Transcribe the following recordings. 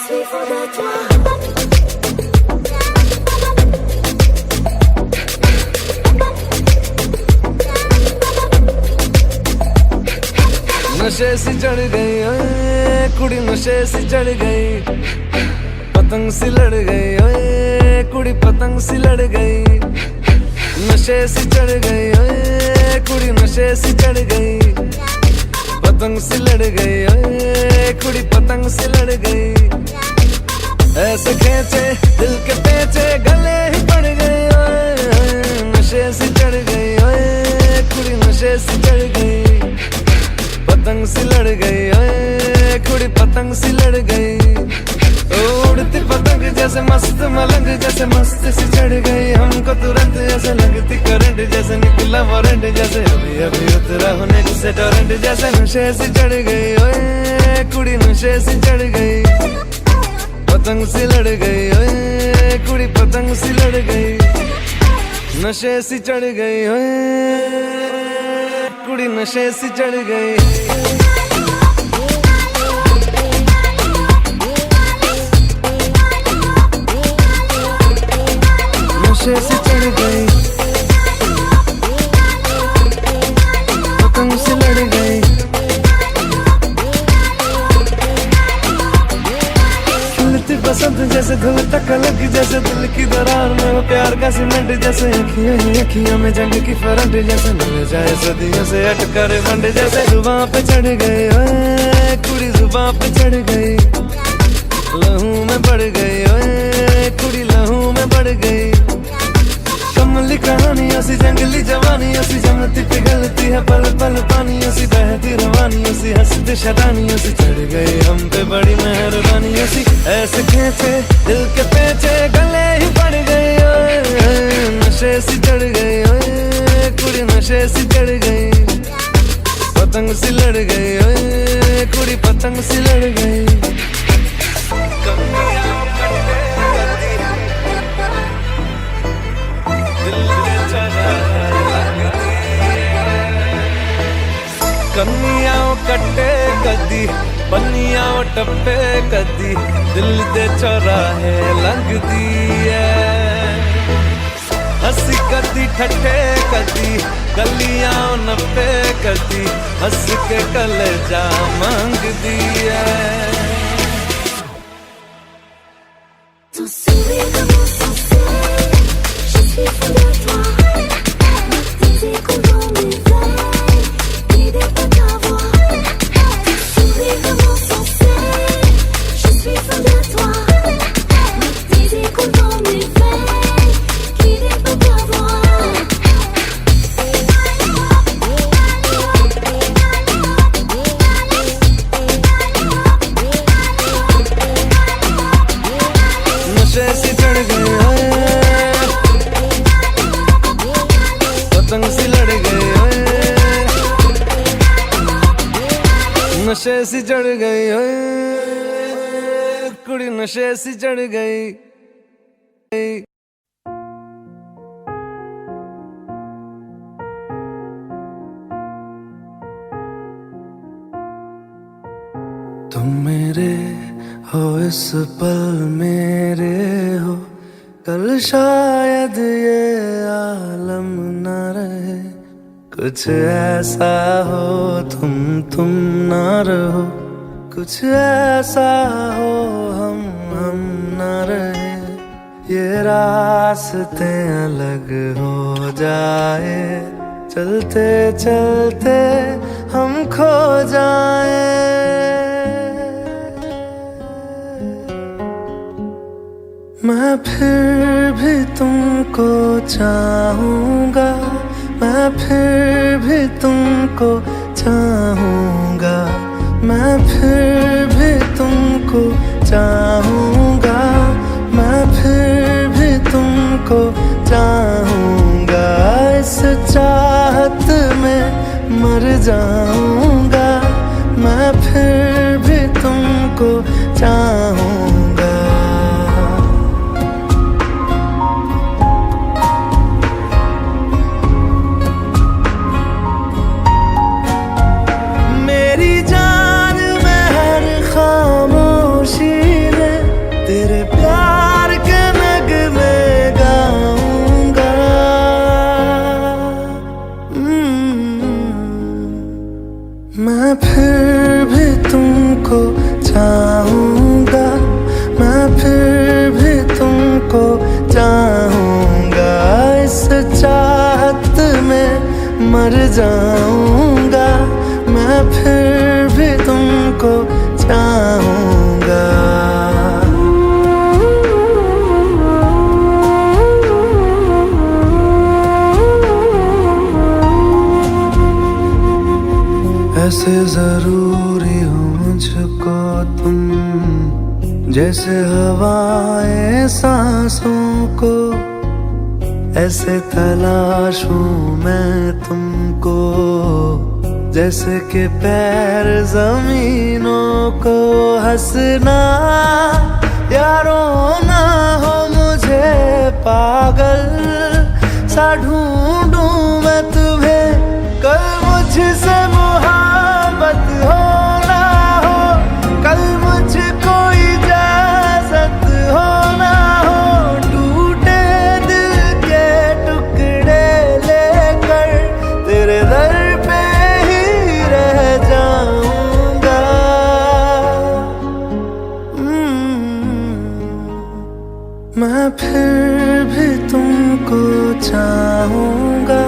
suis fou de toi. नशे सी चढ़ गई ओए कुड़ी, नशे सी चढ़ गई, पतंग सी लड़ गई ओए कुड़ी, पतंग सी लड़ गई। नशे सी चढ़ गई ओए कुड़ी, नशे सी चढ़ गई, पतंग सी लड़ गई ओए कुड़ी, पतंग सी लड़ गई। ऐसे खेचे दिल के पेचे गले ही पड़ गए ओए, नशे सी चढ़ गई ओए कुड़ी, नशे सी चढ़ गई, पतंग सी लड़ गई ओए कुड़ी, पतंग सी लड़ गई। उड़ती पतंग जैसे मस्त मलंग, जैसे मस्त सी चढ़ गई हमको तुरंत, जैसे लगती करंट, जैसे निकला वारंट, जैसे अभी अभी उतरा होने से टोरेंट, जैसे नशे सी चढ़ गई ओए कुड़ी, नशे सी चढ़ गई, पतंग सी लड़ गई ओए कुड़ी, पतंग सी लड़ गई। नशे सी चढ़ गई ओए कुड़ी, नशे सी चढ़ गई। नशे सी चढ़ गई, पतंग सी लड़ गई। खिलती बसंत जैसे धुल तक अलग, जैसे दिल की दरार में वो प्यार का सीमेंट, जैसे अखियां ही अखियां में जंग की फरंट, जैसे मिल जाए सदियों से अटकर बंड, जैसे जुबां पे चढ़ गई ओए कुड़ी, जुबां पे चढ़ गई, लहू में बढ़ गई ओए कुड़ी, लहू में बढ़ गई। कमली कहानी ऐसी जंगली जवानी, ऐसी जमती पिघलती है पल पल पानी, ऐसी बहती रवानी, ऐसी हंसती शैतानी, ऐसी चढ़ गई हम पे बड़ी मेहरबानी, ऐसी ऐसे खेचे दिल के पेचे गले ही पड़ गई ओए, नशे सी चढ़ गई ओए कुड़ी, नशे सी चढ़ गई, पतंग सी लड़ गई ओए कुड़ी, पतंग सी लड़ गई। कन्नियां कट्टे कदी, पन्नियां टप्पे कदी, दिल दे चौराहे लंघदी है। हंसी कदी ठट्ठे कदी, गलियां नप्पे कदी, हंस के कलेजा मांगदी है। Ton sourire insensé, je suis fou de toi. Tes échos dans mes veines, guidés par ta voix. Ton sourire insensé, je suis fou de toi. Tes échos dans mes veines, guidés par ta voix. नशे सी चढ़ गई ओए, पतंग सी लड़ गई ओए, नशे सी चढ़ गई ओए कुड़ी, नशे सी चढ़ गई। तुम मेरे हो इस पल मेरे हो, कल शायद ये आलम न रहे, कुछ ऐसा हो तुम ना रहो, कुछ ऐसा हो हम ना रहे, ये रास्ते अलग हो जाए, चलते चलते हम खो जाए। मैं फिर भी तुमको चाहूँगा, मैं फिर भी तुमको चाहूँगा, मैं फिर भी तुमको चाहूँगा, मैं फिर भी तुमको चाहूँगा, इस चाहत में मर जाऊँगा, मैं फिर भी तुमको चाहूँगा। मेरी जान में हर खामोशी ने मैं फिर भी तुमको चाहूंगा, मैं फिर भी तुमको चाहूंगा, इस चाहत में मर जाऊंगा, मैं फिर भी तुमको चाहूंगा। ऐसे जरूरी हो मुझको तुम, जैसे हवाएं सांसों को, ऐसे तलाशूं मैं तुमको, जैसे कि पैर जमीनों को। हंसना या रोना हो मुझे पागल सा ढूंढूं मैं तुम्हें, कल मुझसे मोहब्बत हो ना हो, कल मुझको इजाजत हो ना हो, टूटे दिल के टुकड़े लेकर तेरे दर पे ही रह जाऊंगा। मैं फिर भी तुमको चाहूंगा,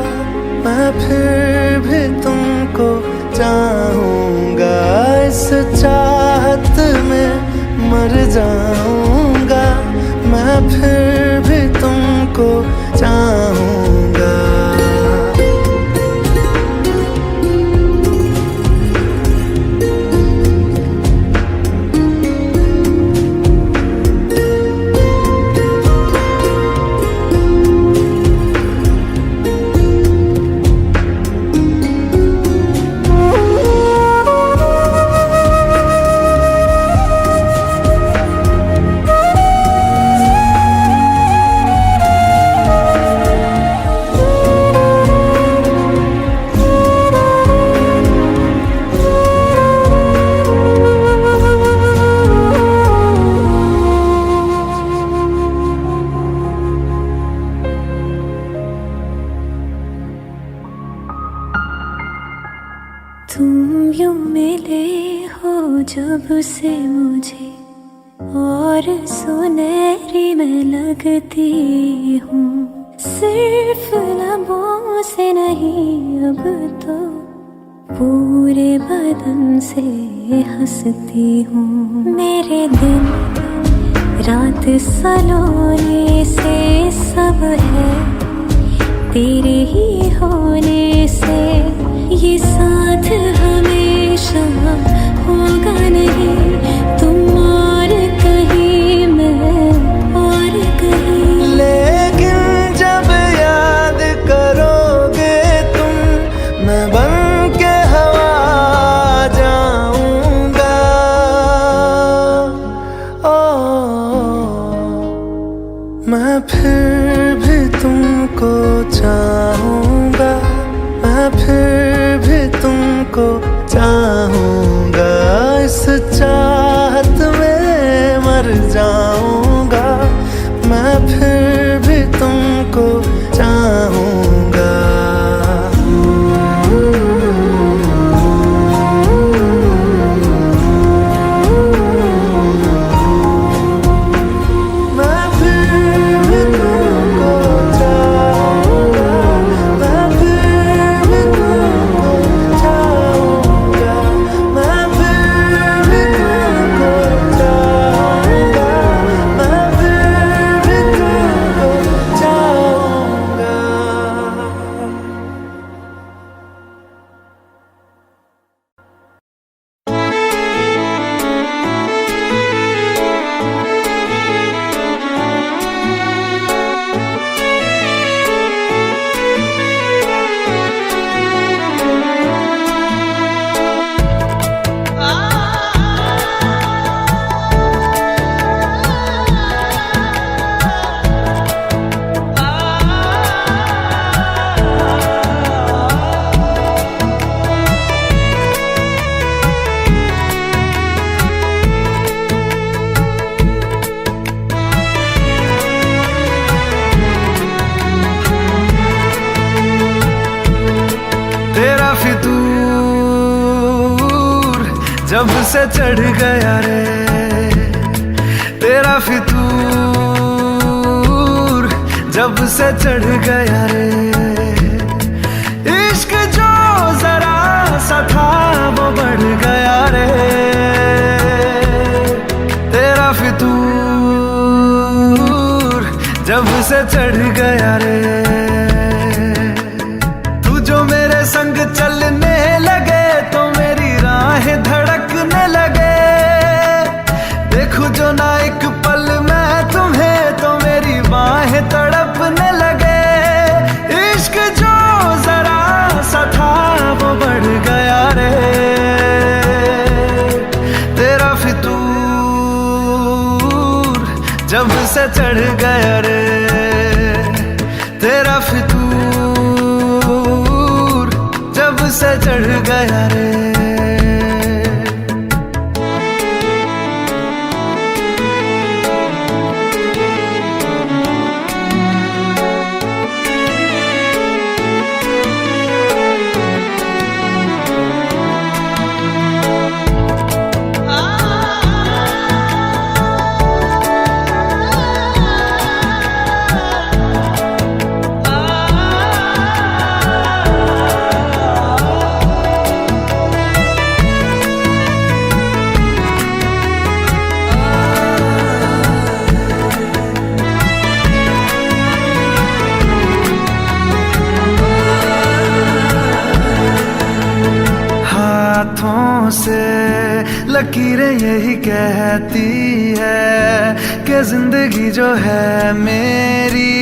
मैं फिर भी तुमको चाहूंगा, इस चाहत में मर जाऊंगा, मैं फिर भी तुमको चाहूंगा। तुम यूं मिले हो जब से मुझे, और सुनहरी मैं लगती हूँ, सिर्फ लबों से नहीं अब तो पूरे बदन से हंसती हूँ। मेरे दिन रात सलोने से सब है तेरे ही होने से, ये साथ हमेशा होगा नहीं, तुम और कहीं मैं और कहीं। लेकिन जब याद करोगे तुम, मैं बन के हवा जाऊंगा। मैं फिर भी तुमको चाहूंगा, मैं फिर भी तुमको चाहूंगा, इस चाहत में मर जाऊंगा, मैं फिर भी तुमको चाहूंगा। जब से चढ़ गया रे तेरा फितूर, जब से चढ़ गया रे इश्क जो जरा सा था वो बढ़ गया रे तेरा फितूर, जब से चढ़ गया रे। तू जो मेरे संग चलने लगे तो मेरी राहें धड़कने लगे, देखूं जो ना एक पल मैं तुम्हें तो मेरी बाहें तड़पने लगे। इश्क जो जरा सा था वो बढ़ गया रे तेरा फितूर, जब से चढ़ गया रे तेरा फितूर, जब से चढ़ गया रे। हाथों से लकीरें यही कहती है कि जिंदगी जो है मेरी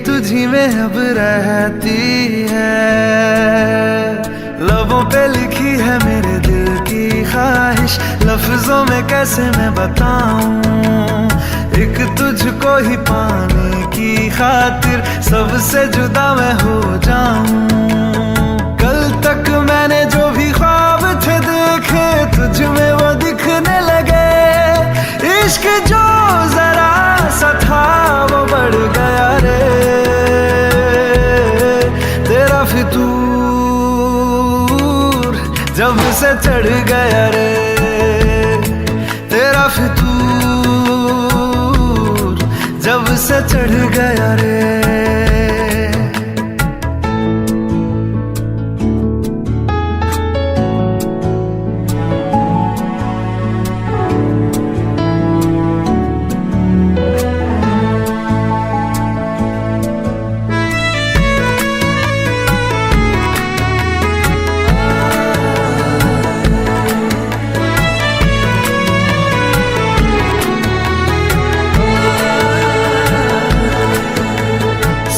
तुझी में अब रहती है। लबों पे लिखी है मेरे दिल की ख्वाहिश, लफ्जों में कैसे मैं बताऊं, एक तुझको ही पाने की खातिर सबसे जुदा मैं हो जाऊं। कल तक मैंने जो भी ख्वाब थे देखे तुझ में वो दिखने लगे। इश्क जो जरा सा था वो बढ़ गया रे तेरा फितूर, जब से चढ़ गया रे तेरा फितूर, जब से चढ़ गया रे।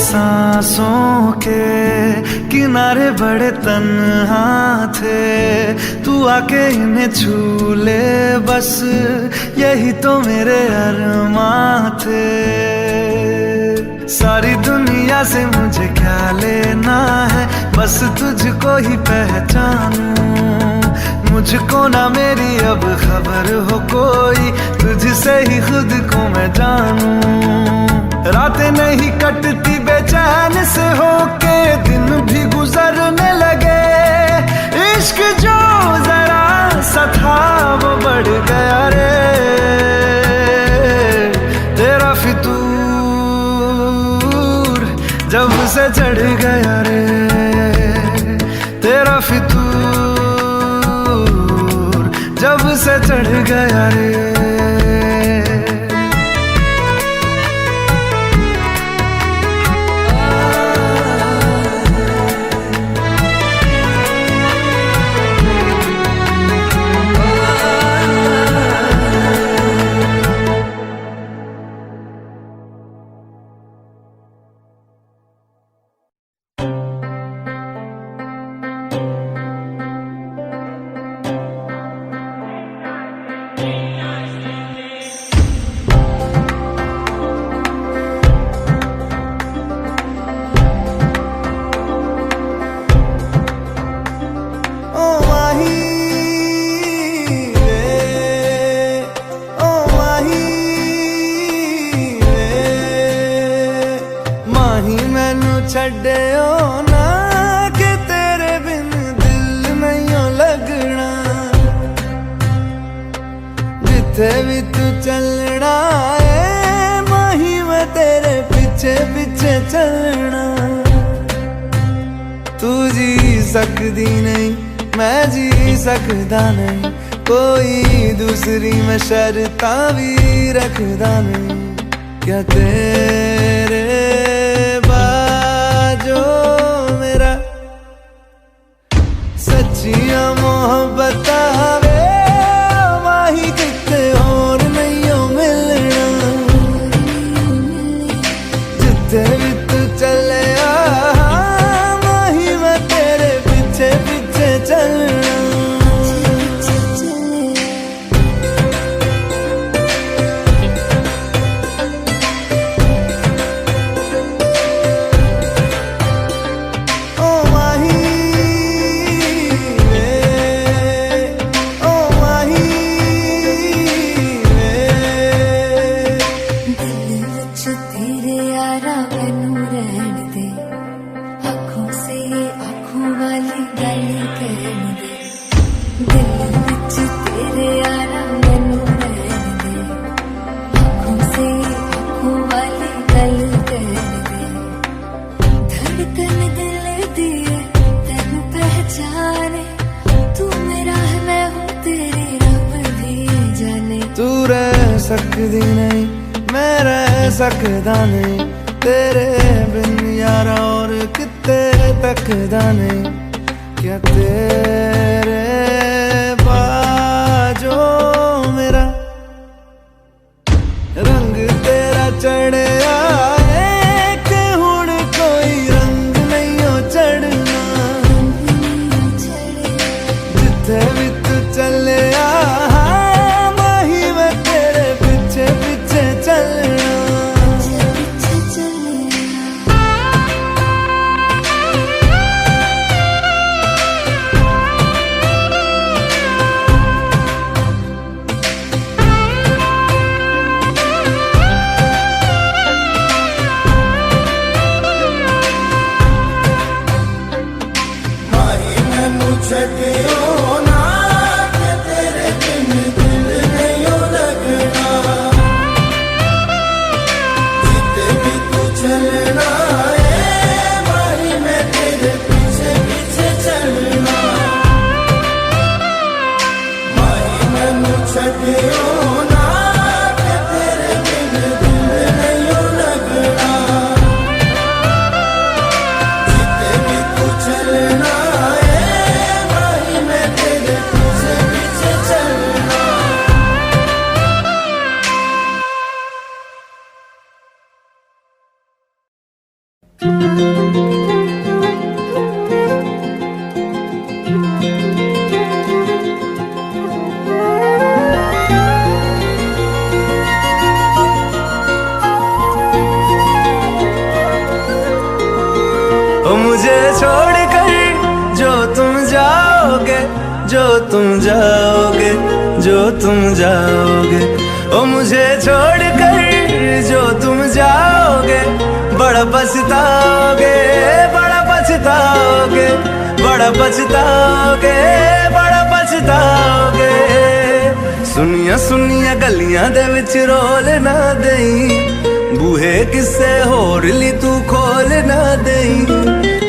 सांसों के किनारे बड़े तन्हा थे, तू आके इन्हें छू ले बस यही तो मेरे अरमां थे। सारी दुनिया से मुझे क्या लेना है, बस तुझको ही पहचानूं। मुझको ना मेरी अब खबर हो कोई, तुझसे ही खुद को मैं जानूं। रातें नहीं कटती बेचैन से होके, दिन भी गुजरने लगे। इश्क जो जरा सा था वो बढ़ गया रे तेरा फितूर, जब से चढ़ गया रे तेरा फितूर, जब से चढ़ गया रे। चलना। तू जी सकदी नहीं मैं जी सकदा नहीं, कोई दूसरी मैं शर्तां भी रखदा नहीं। क्या तेरे बाजो मेरा सच्चियां मोहब्बत वे माही किते और नहीं हो मिलना। जिथे भी तू चले माही मैं तेरे पीछे पीछे चलना। तू रह सकदी नहीं मैं रह सकदा नहीं, तेरे बिन यारा और किते तकदा नहीं। क्या तेरे बाजो मेरा रंग तेरा चढ़े आए कि हुण कोई रंग नहीं हो चढ़ना। जिथे भी तू चले मुझे छोड़कर जो तुम जाओगे, जो तुम जाओगे, जो तुम जाओगे। ओ मुझे छोड़कर जो तुम जाओगे, बड़ा पछताओगे, बड़ा पछताओगे, बड़ा पछताओगे, बड़ा पछताओगे। सुनिया सुनिया गलियां दे विच रोल ना देई, बूहे किसे होर ली तू खोल ना देई।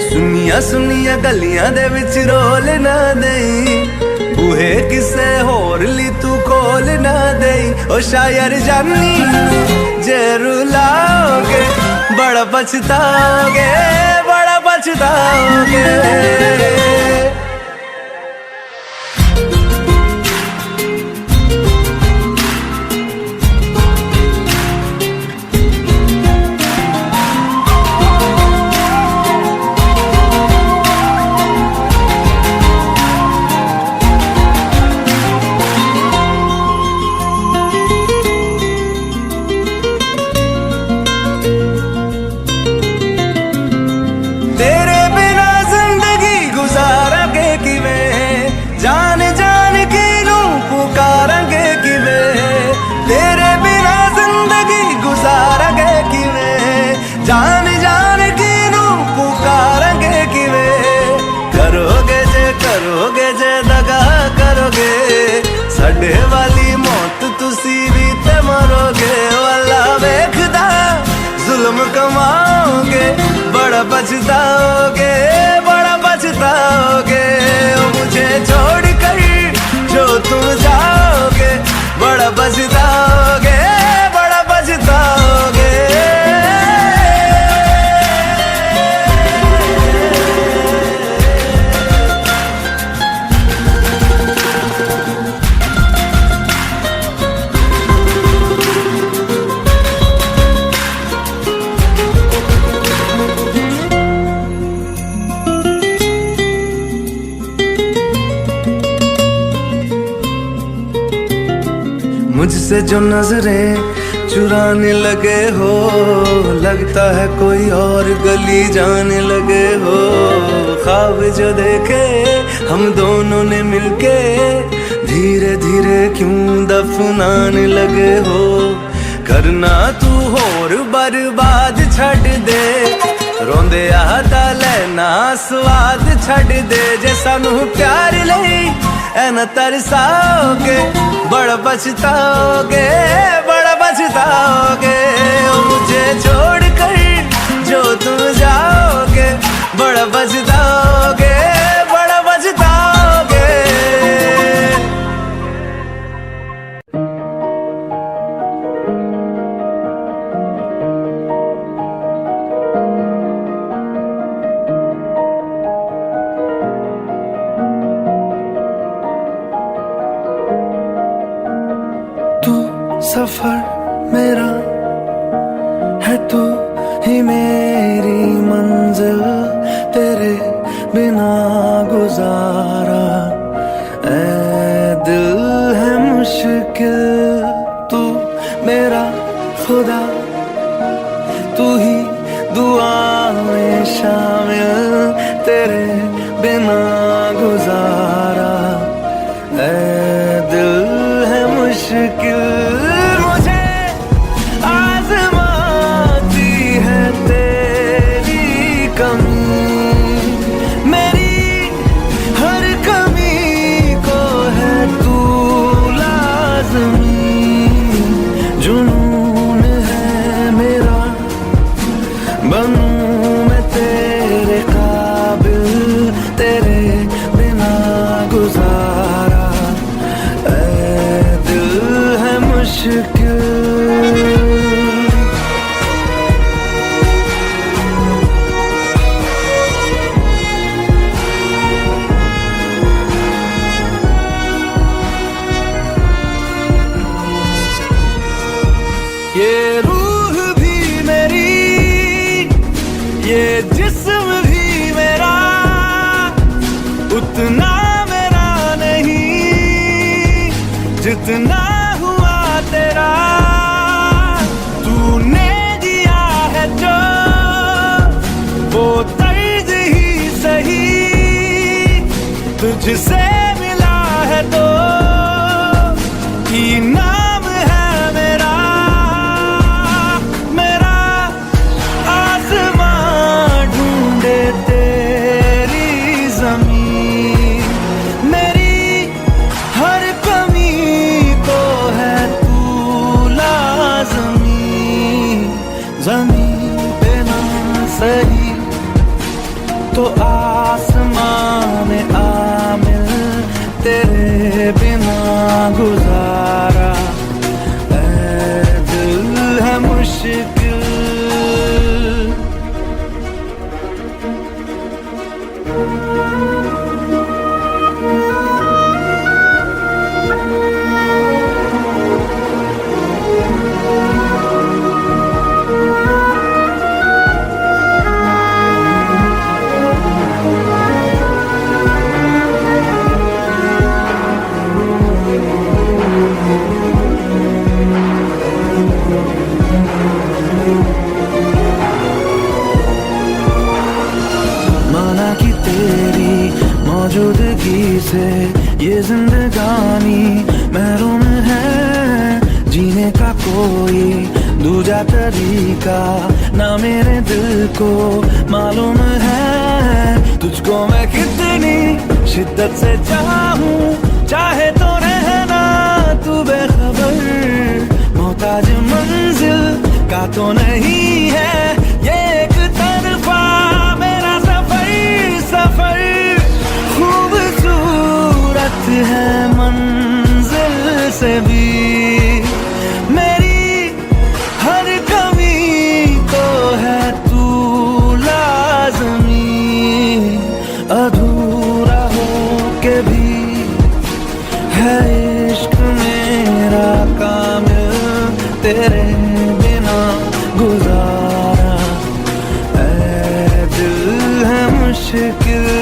सुनिया सुनिया गलियां दे विच रोल ना देई, बूहे किसे होर ली तू खोल ना देई। ओ शायर जानी जे रुलाओगे, बड़ा पछताओगे, बड़ा पछताओगे। जान जान की नू पुकारेंगे किवें, करोगे जे दगा करोगे, साडे वाली मौत तुसी भी ते मरोगे। वाला वेखदा जुल्म कमाओगे, पछताओगे, बड़ा पछताओगे। मुझे छोड़ कर जो तुम जाओगे, बड़ा पछताओगे, बड़ा पछताओगे। मुझसे जो नजरें चुराने लगे हो, लगता है कोई और गली जाने लगे हो। ख्वाब जो देखे हम दोनों ने मिलके, धीरे धीरे क्यों दफनाने लगे हो। करना तू होर बर्बाद छड़ दे, रोंदे आता लेना स्वाद छड़ दे। जे सानू प्यार लई ऐना तरसाओगे, बड़ा पछताओगे, बड़ा पछताओगे। मुझे छोड़ कर जो तुम जाओगे, बड़ा पछताओगे, बड़ा पछताओगे। सफर मेरा है, तू ही मेरी मंजिल, तेरे बिना गुजारा ऐ दिल है मुश्किल। तू मेरा खुदा, तू ही दुआ में शामिल, तेरे बिना गुजारा ऐ दिल है मुश्किल। ये रूह भी मेरी, ये जिस्म भी मेरा, उतना मेरा नहीं जितना हुआ तेरा। तूने दिया है जो वो तर्ज ही सही, तुझसे मिला है तो नाम है मेरा। मेरा आसमां ढूंढे तेरी ज़मीन, मेरी हर कमी को है तू लाज़मी। ज़मीन पे ना सही तो आसमां में आ मिल, तेरे बिना गुजारा ऐ दिल है मुश्किल। माना कि तेरी मौजूदगी से ये जिंदगानी महरूम है, जीने का कोई दूजा तरीका ना मेरे दिल को मालूम है। तुझको मैं कितनी शिद्दत से चाहूं, चाहे तो रहना तू बेखबर। मोहताज मंजिल का तो नहीं है ये एक तरफा साथ है मंजिल से भी। मेरी हर कमी को है तू लाज़मी, अधूरा हो के भी है इश्क मेरा कामिल, तेरे बिना गुजारा ऐ दिल है मुश्किल।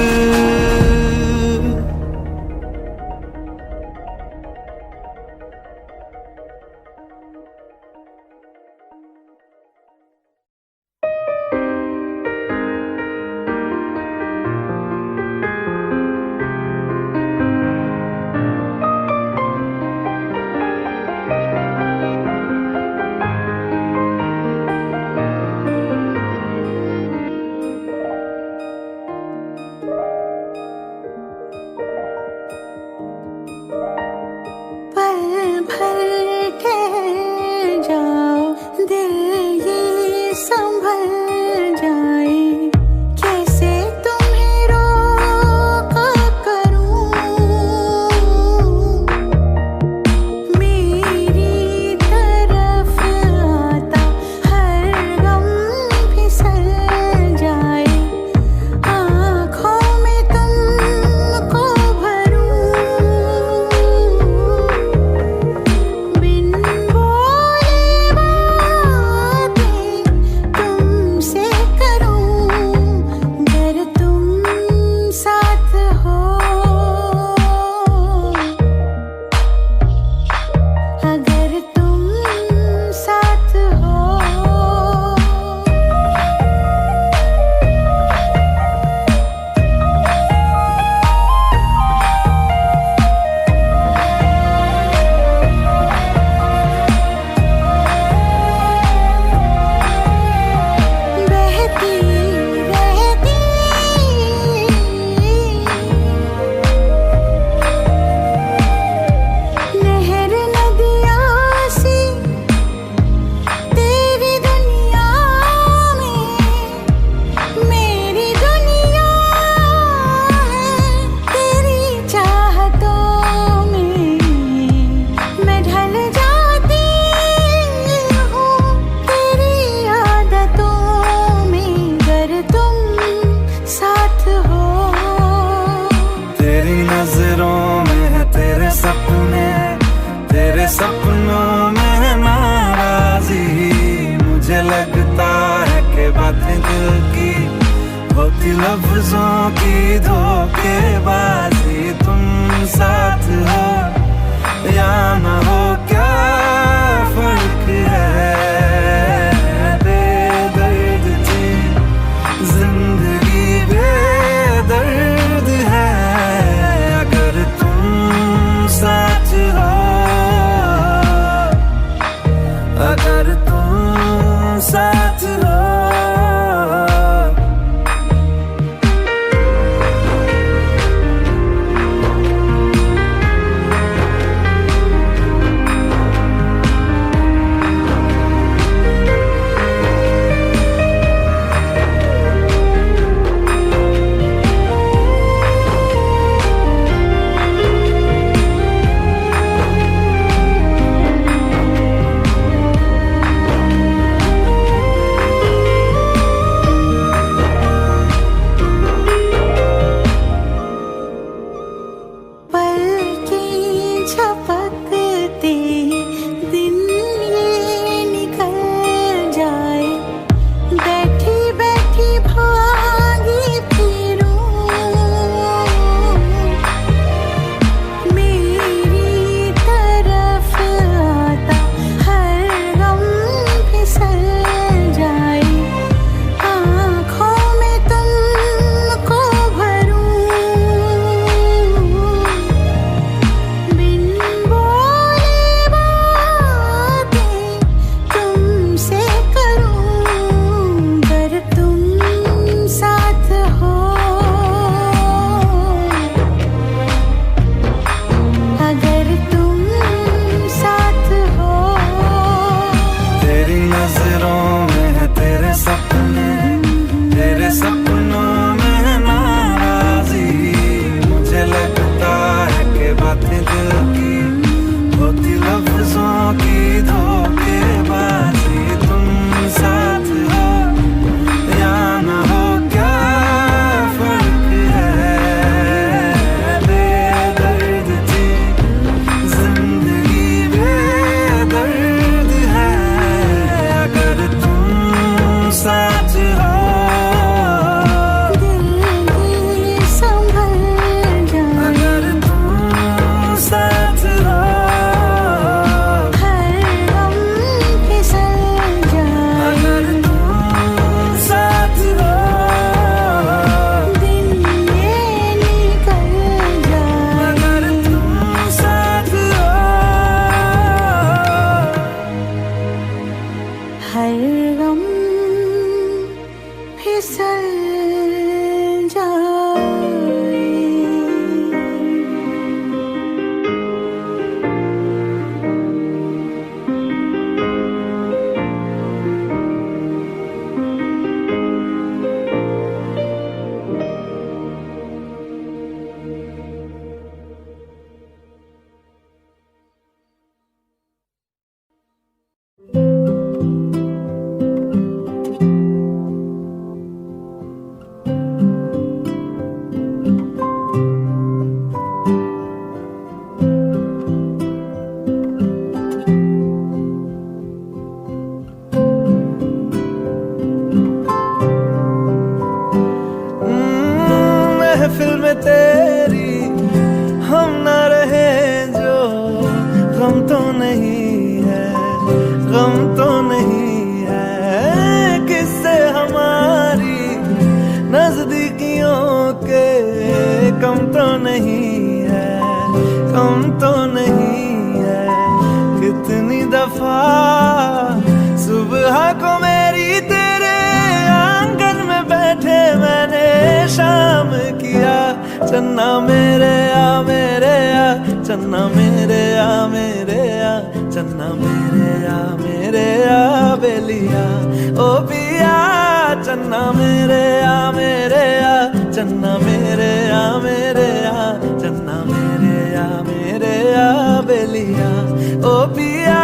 सपनों में नाराजी, मुझे लगता है कि बातें दिल की होती लफ्जों की धोखेबाजी। तुम साथ हो या ना हो क्या फर्क है, बेदर्द थी जिंदगी बेदर्द है। अगर तुम साथ हो, अगर तुम साथ हो। मालूम तो नहीं है कितनी दफा सुबह को मेरी तेरे आंगन में बैठे मैंने शाम किया। चन्ना मेरे आ मेरे आ, चन्ना मेरे आ मेरे आ, चन्ना मेरे आ मेरे आ बेलिया ओ पिया। चन्ना मेरे आ मेरे आ, चन्ना मेरे आ मेरे आ, चन्ना मेरे आ मेरे आ बेलिया ओ पिया।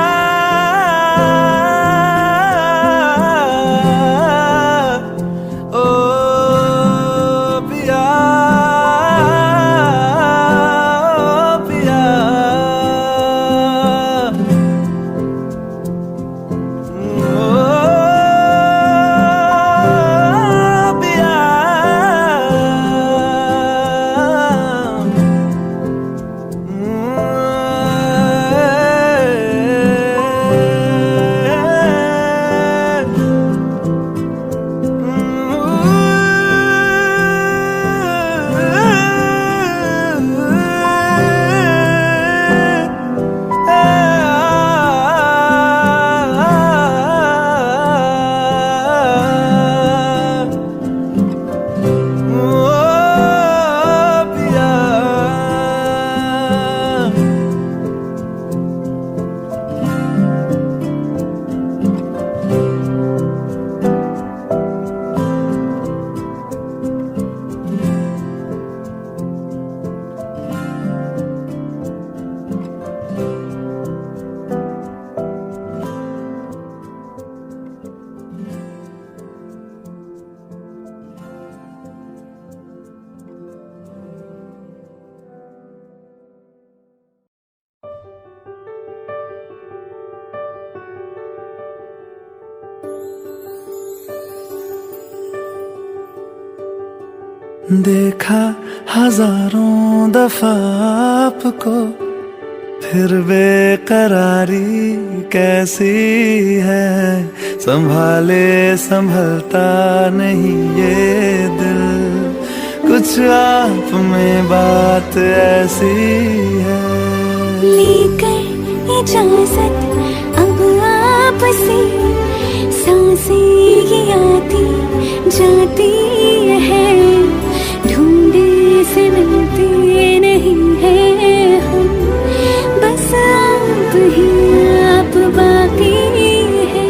ओ पिया ओ पिया देखा हजारों दफा आपको फिर बेकरारी कैसी है। संभाले संभलता नहीं ये दिल, कुछ आप में बात ऐसी है। लेकर इजाजत अब आपसे सांसें ये आती जाती है। ढूंढे से मिलते नहीं है हम, बस आप ही आप बाकी है।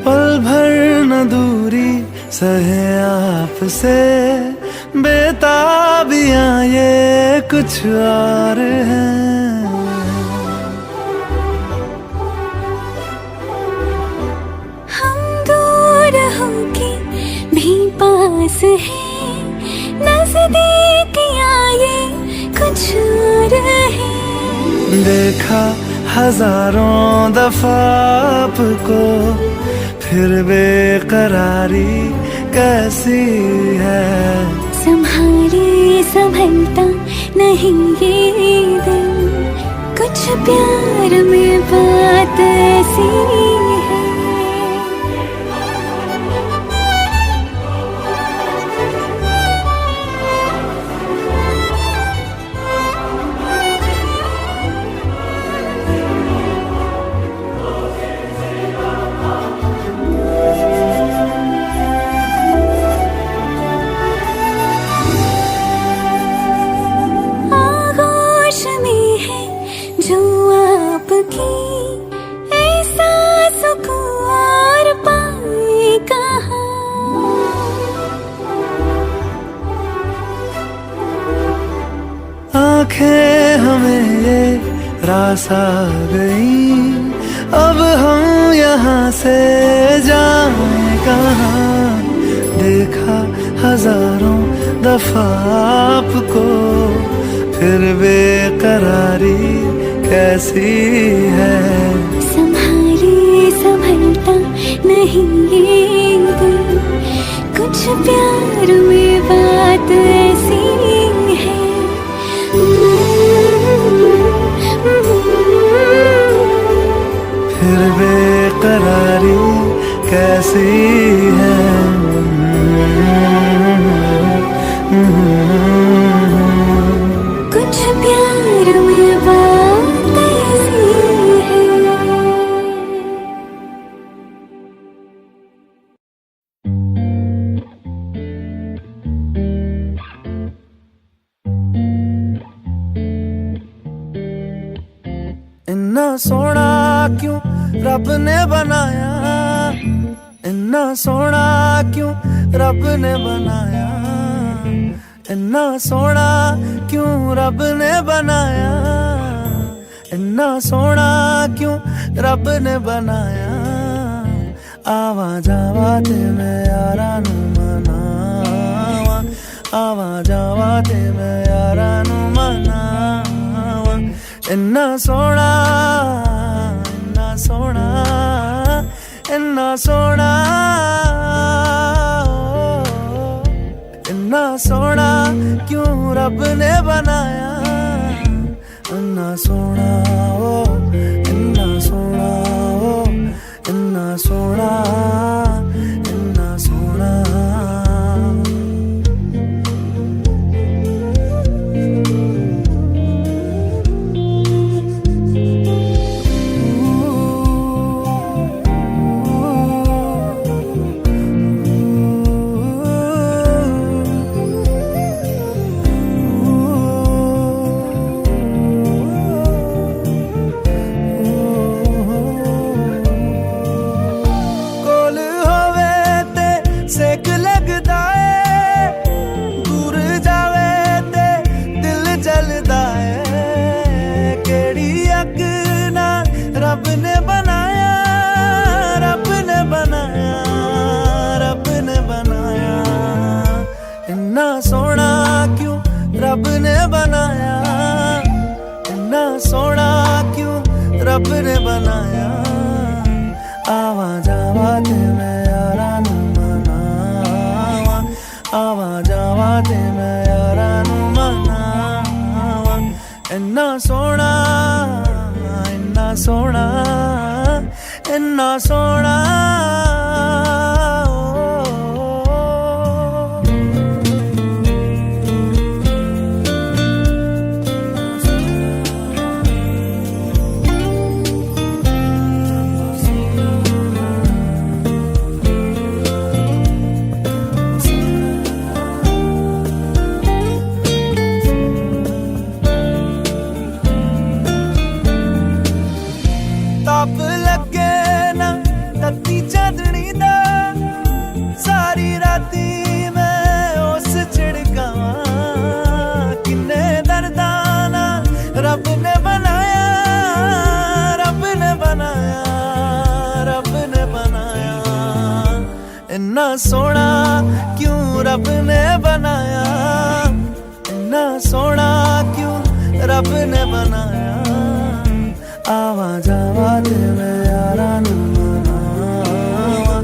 पल भर न दूरी सहे आपसे, बेताबियां ये कुछ और हैं। हम दूर होके भी पास हैं, नजदीकियां ये कुछ और है। देखा हजारों दफा आपको फिर बेकरारी कैसी है। संभाले संभलता नहीं ये दिल, कुछ प्यार में बात ऐसी है। आंखें हमें ये रास आ गई, अब हम यहाँ से जाएं कहाँ। देखा हजारों दफा आपको फिर बेकरारी कैसी है। संभाले संभलता नहीं ये दिल, कुछ प्यार में सोना क्यों रब ने बनाया, इन्ना सोना क्यों रब ने बनाया, इन्ना सोना क्यों रब ने बनाया, इन्ना सोना क्यों रब ने बनाया। आवा जावा ते मैं यारा नू मनावा, आवा जावा ते मैं यारा नू मनावा। इन्ना सोना, इन्ना सोना, इन्ना सोना, इन्ना सोना क्यों रब ने बनाया, इन्ना सोना ओ, इन्ना सोना ओ, इन्ना सोना, इन्ना सोना। सेक लगदा है, दूर जावे ते दिल जलदा है। केड़ी अग ना रब ने बनाया, रब ने बनाया, रब ने बनाया। इन्ना सोना क्यों रब ने बनाया, इन्ना सोना क्यों रब ने बनाया। आवा जावा ते मैं यारा नू, आवा जावा ते मैं यारा नू मनावा। इन्ना सोना, इन्ना सोना, इन्ना सोना। ताप लगे ना तत्ती चांदनी दा, सारी राती मैं उस छिड़कावा। किन्ने दर्दां ना रब ने बनाया, रब ने बनाया, रब ने बनाया। इन्ना सोना क्यों रब ने बनाया, इन्ना सोना क्यों रब ने बनाया। आवा जावा ते मैं यारा नू मनावा,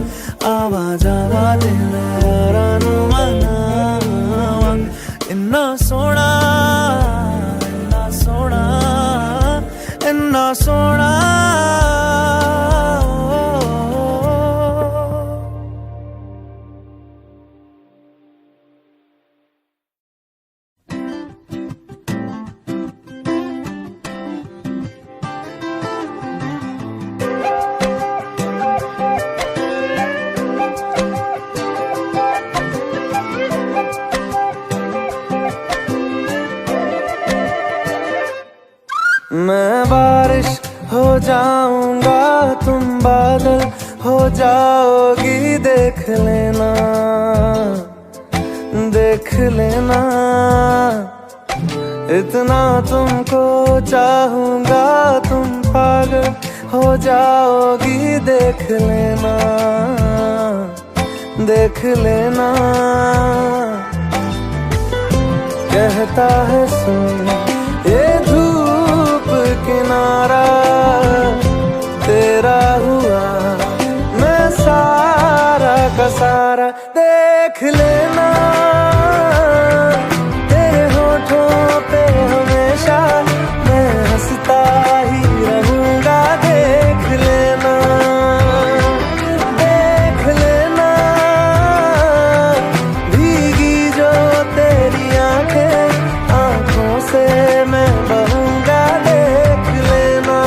आवा जावा ते मैं यारा नू मनावा। इन्ना सोना, इन्ना सोना, इन्ना सोना। मैं बारिश हो जाऊंगा, तुम बादल हो जाओगी। देख लेना, देख लेना, इतना तुमको चाहूंगा, तुम पागल हो जाओगी। देख लेना, देख लेना। कहता है सुन ये धूप किनारा, तेरा हुआ मैं सारा का सारा। देख लेना, तेरे होठों पे हमेशा मैं हंसता ही रहूंगा। देख लेना, देख लेना, भीगी जो तेरी आंखें, आंखों से मैं बहूंगा। देख लेना।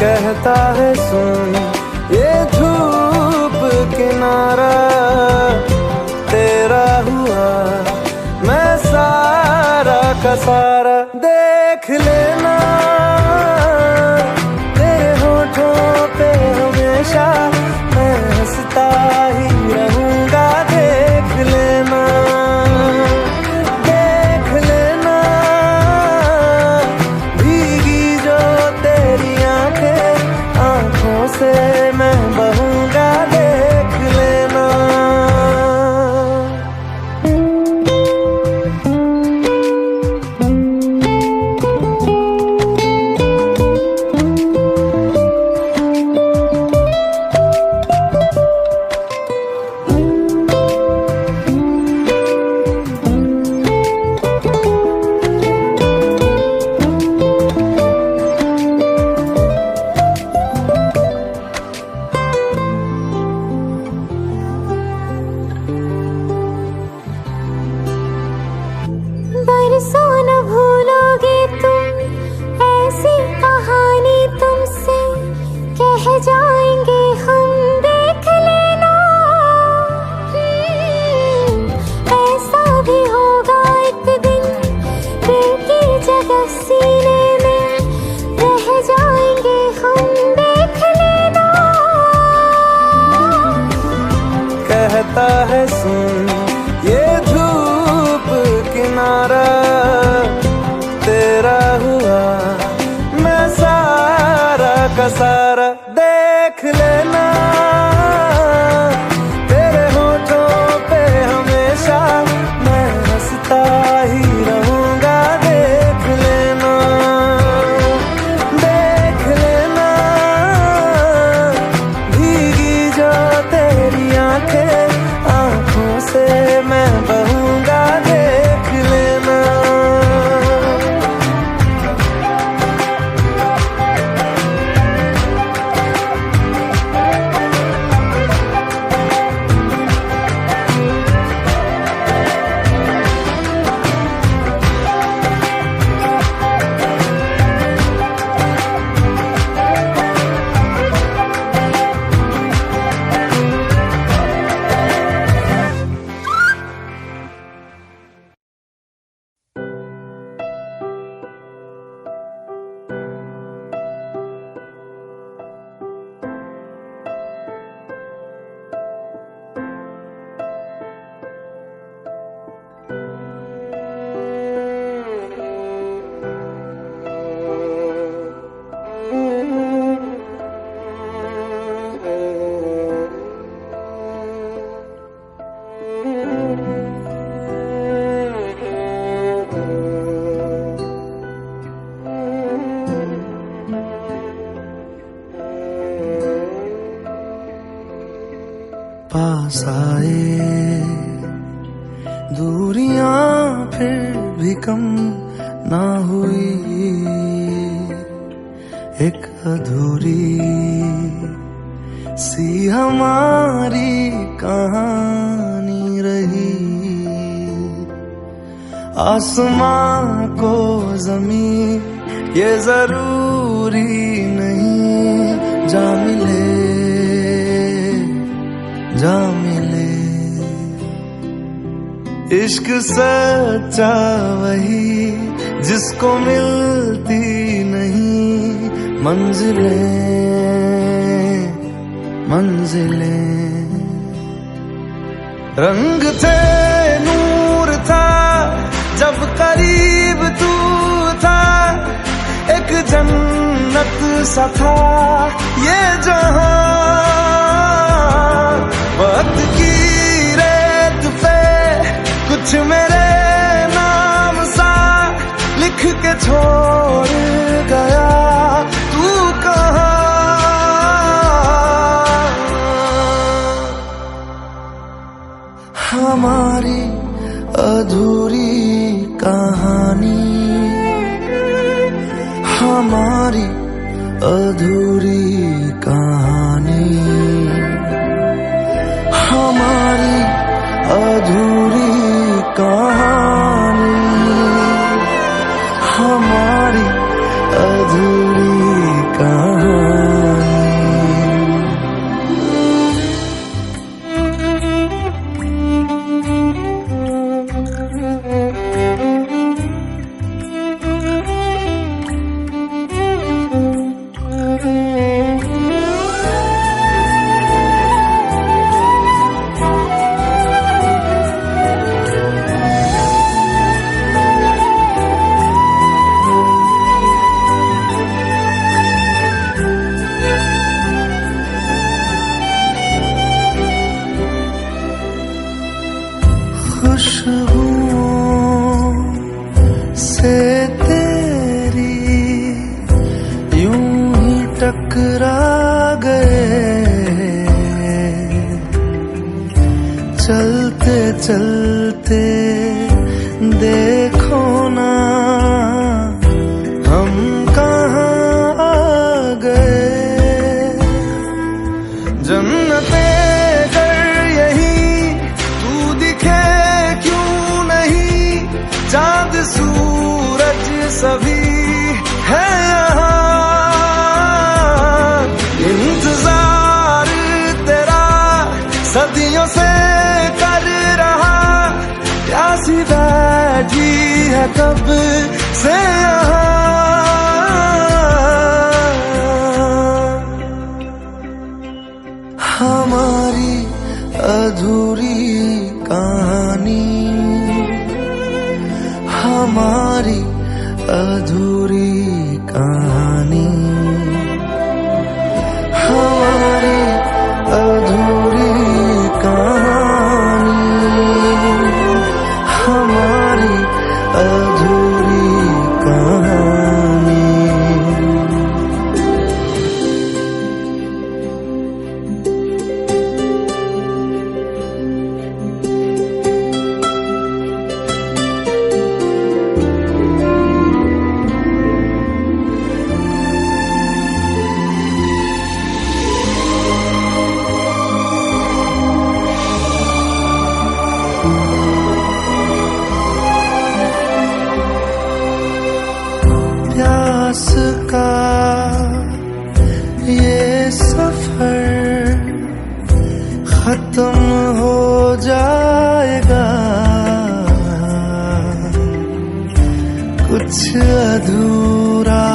कहता है सुन ये धूप किनारा तेरा हुआ, मैं सारा का सारा। देख लेना तेरे होठों पे हमेशा मैं हंसता ही रहूंगा। देख लेना, देख लेना भीगी जो तेरी आंखें, आंखों से मैं बहूंगा। देख लेना। बरसों न भूलोगे तुम, ऐसी कहानी तुमसे कह जाएंगे हम। देख लेना ऐसा भी होगा एक दिन, दिल की जगह सीने में रह जाएंगे हम। देख लेना। कहता है सुन ये धूप किनारा तेरा हुआ, मैं सारा का सारा। देख लेना तेरे होठों पे हमेशा मैं हंसता ही रहूंगा। देख लेना, देख लेना भीगी जो तेरी आंखें, आंखों से मैं बहूंगा। देख लेना। पास आए दूरियां फिर भी कम ना हुई, एक अधूरी सी हमारी कहानी रही। आसमां को ज़मीन ये जरूरी नहीं, जा मिले जा मिले। इश्क सच्चा वही जिसको मिलती नहीं मंजिलें मंजिलें। रंग थे नूर था जब करीब तू था, एक जन्नत सा था ये जहां। वक्त की रेत पे कुछ मेरे नाम सा लिख के छोड़ गया, तू कहाँ? हमारी अधूरी कहानी, हमारी अधूरी कहानी, हमारी अधूरी कहानी, हमारी अधूरी कहानी। टकरा गए, चलते चलते देखो ना हम कहाँ आ गए। जन्नते कर यही तू दिखे क्यों नहीं, चांद सूरज सभी है यहाँ। इंतजार तेरा सदियों से कर रहा, प्यासी बैठी है कब से यहाँ। हमारी अधूरी कहानी, हमारी अधूरी कहानी, हमारी अधूरी कहानी, हमारी अधूरी कहानी। प्यास का ये सफर खत्म हो जाएगा, कुछ अधूरा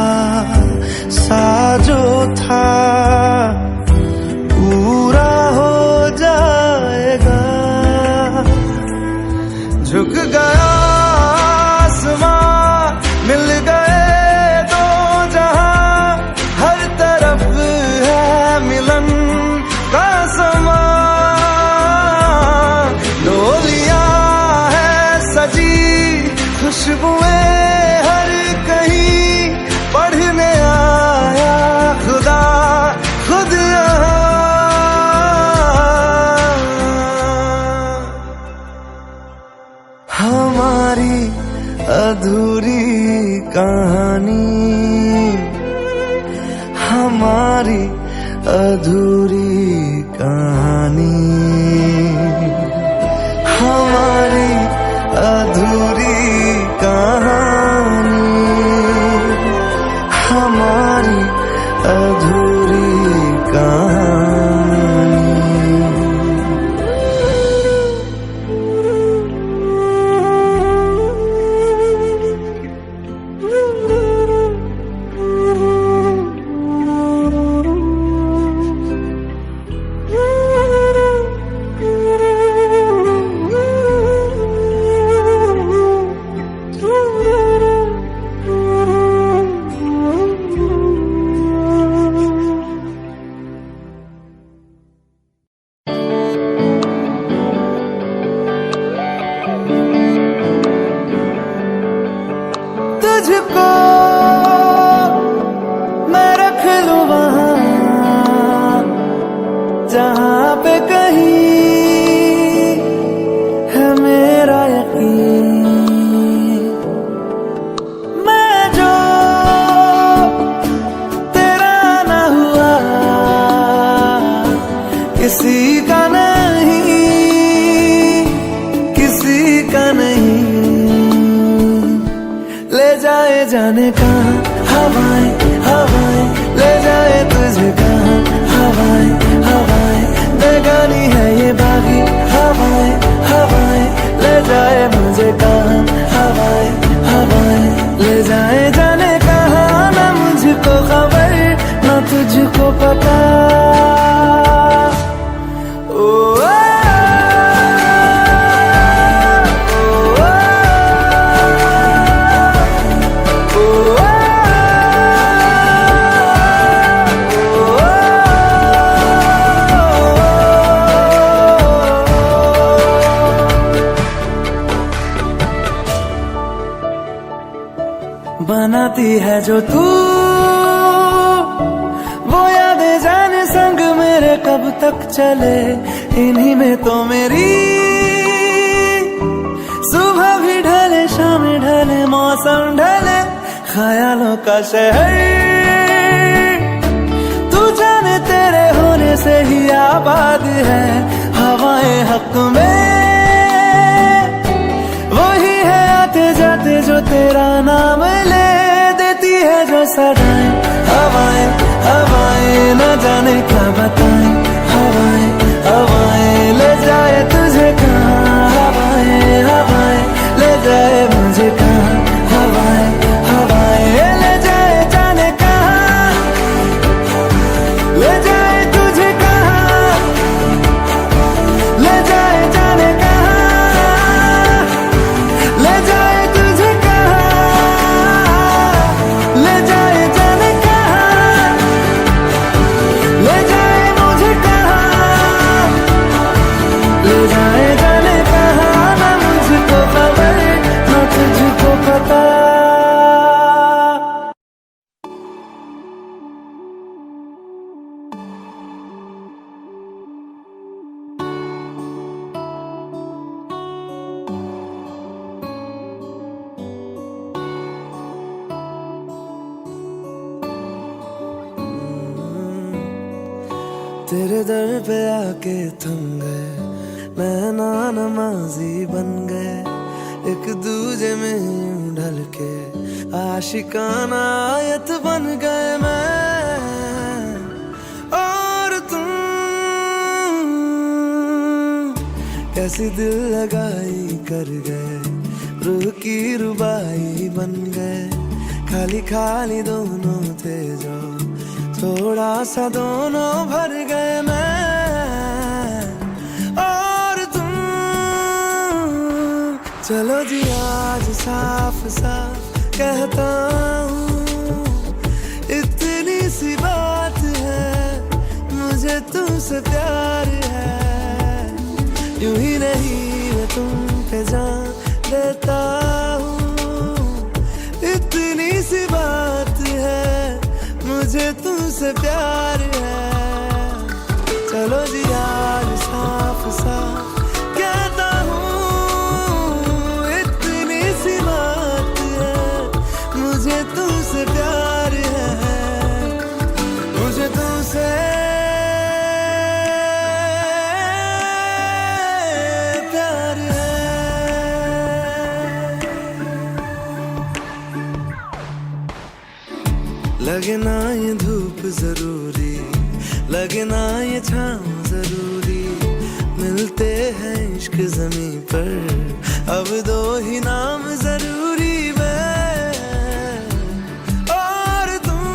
सा जो था पूरा हो जाएगा। झुक गया आसमां, मिल गए दो जहां, हर तरफ है मिलन का समा। डोलियां है सजी, खुशबुएं हर कहीं, पढ़ने आया खुदा खुद यहाँ। हमारी अधूरी कहानी, हमारी अधूरी कहानी, हमारी अधूरी कहानी, हमारी अधूरी कहानी। तुझको मैं रख लूं वहां जहां पे कहीं है मेरा यकीन। मैं जो तेरा ना हुआ किसी का नहीं, किसी का नहीं। ले जाए जाने कहाँ हवाएं हवाएं, ले जाए तुझे कहाँ हवाएं हवाएं। बेगानी है ये बागी हवाएं हवाएं, ले जाए मुझे कहाँ हवाएं हवाएं। ले जाए जाने कहाँ, ना मुझको खबर ना तुझको पता। बनाती है जो तू कब तक चले इन्हीं में तो मेरी सुबह भी ढले शाम ढले मौसम ढले ख्यालों का शहर तू जाने तेरे होने से ही आबाद है हवाएं हक में वही है आते जाते जो तेरा नाम ले देती है जो सदाएं हवाएं हवाएं न जाने क्या बताएं हवाएं हवाएं ले जाए तुझे कहाँ हवाएं हवाएं ले जाए मुझे कहाँ हवाएं हवाएं ले जाए जाने कहाँ ले जाए तुझे कहाँ ले जाए जाने कहाँ ले जाए तुझे कहाँ ले जाए जाने कहाँ ले जाए मुझे कहाँ ले जाए जाने कहाँ ना मुझको खबर ना तुझको पता तेरे दर पे आके थम गए नैना नमाजी बन गए एक दूजे में यूं ढल के आशिकाना आयत बन गए मैं और तुम कैसी दिल लगाई कर गए रूह की रुबाई बन गए खाली खाली दोनों थे जो थोड़ा सा दोनों भर गए मैं और तुम चलो जी आज साफ साफ कहता हूँ इतनी सी बात है मुझे तुमसे प्यार है यूं ही नहीं मैं तुम पे जान देता हूँ इतनी सी बात है मुझे तुमसे प्यार है चलो जी आज साफ साफ कहता हूँ इतनी सी बात है मुझे तुमसे प्यार है मुझे तुमसे प्यार है लगे ना ये धूप जरूरी लगे ना ये छाँव जरूरी मिलते हैं इश्क ज़मीं पर अब दो ही नाम जरूरी मैं और तुम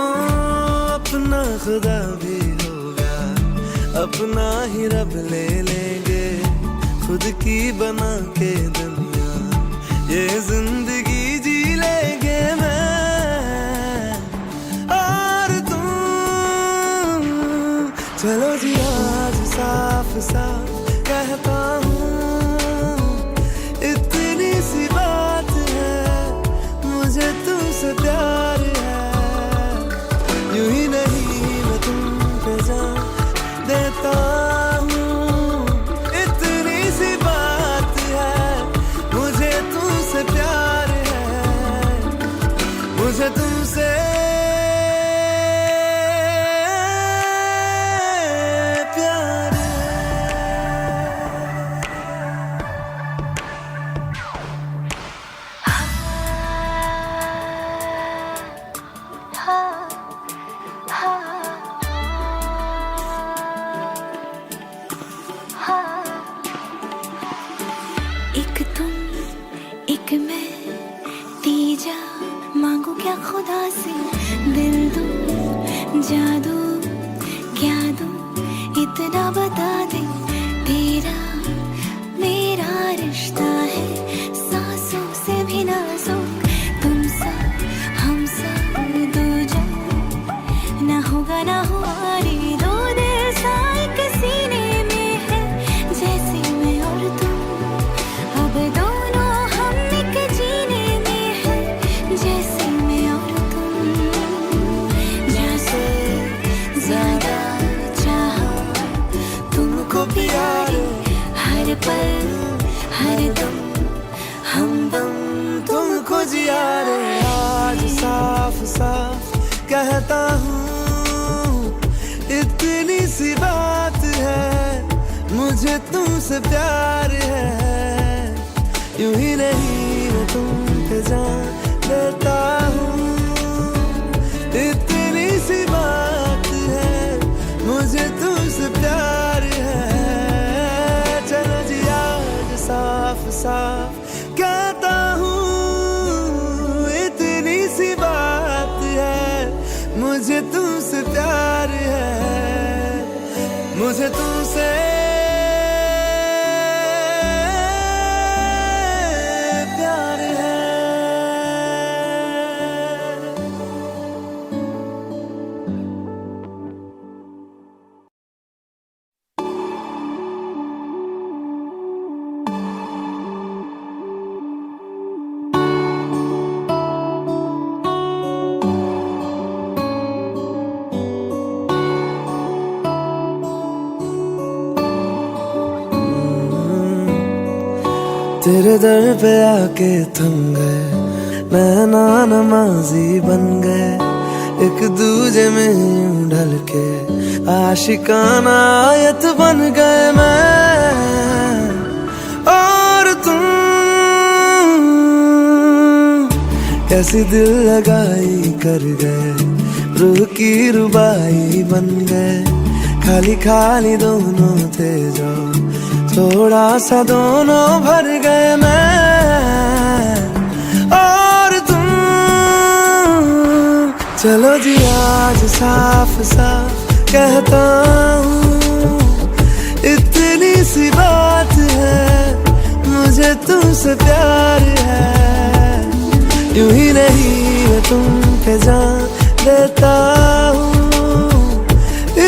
अपना खुदा भी होगा अपना ही रब ले लेंगे खुद की बना के दुनिया ये जिंदगी जी लेंगे मैं और तुम चलो जी आज साफ साफ कहता हूँ इतनी सी बात है मुझे तुमसे प्यार है यूं ही नहीं मैं तुम पे जान देता हूँ इतनी सी बात है मुझे तुमसे प्यार है मुझे तुमसे प्यार है एक तुम एक मैं तीजा मांगू क्या खुदा से दिल दूं जादू क्या दूं इतना बता दे तेरा मेरा रिश्ता है सांसों से भी नाजुक तुम सा हम सा दूजा ना होगा ना हुआ रे दो दिल सा एक सीने में है जैसे मैं और तुम अब दोनों हम एक जीने में है जैसे मैं और तुम जैसे जिया रे आज साफ साफ कहता हूँ, इतनी सी बात है मुझे तुमसे प्यार है, यूं ही नहीं मैं तुम पे जान देता हूँ, इतनी सी बात है मुझे तुमसे प्यार है, चलो जी आज साफ साफ कहता हूँ, इतनी सी बात है मुझे तुमसे प्यार है, मुझे तुमसे प्यार है। तेरे दर पे आके थम गए, नैना नमाजी बन गए, एक दूजे में यूं ढल के आशिकाना आयत बन गए मैं और तुम, कैसी दिल लगाई कर गए, रूह की रुबाई बन गए, खाली खाली दोनों थे जो थोड़ा सा दोनों भर गए मैं और तुम, चलो जी आज साफ साफ कहता हूँ, इतनी सी बात है मुझे तुमसे प्यार है, यूं ही नहीं मैं तुम पे जान देता हूँ,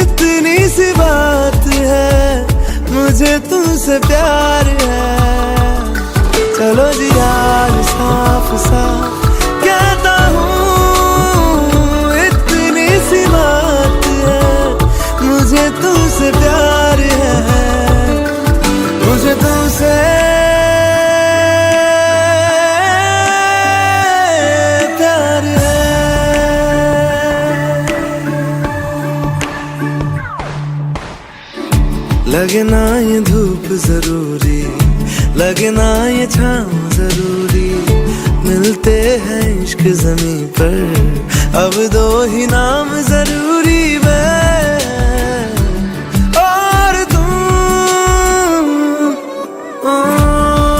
इतनी सी बात है मुझे तुमसे प्यार है, चलो जी आज साफ साफ कहता हूँ, इतनी सी बात है मुझे तुमसे प्यार है, मुझे तुमसे प्यार है। लगे ना ये धूप जरूरी, लगे ना ये छाँव जरूरी, मिलते हैं इश्क ज़मीं पर अब दो ही नाम जरूरी, मैं और तुम,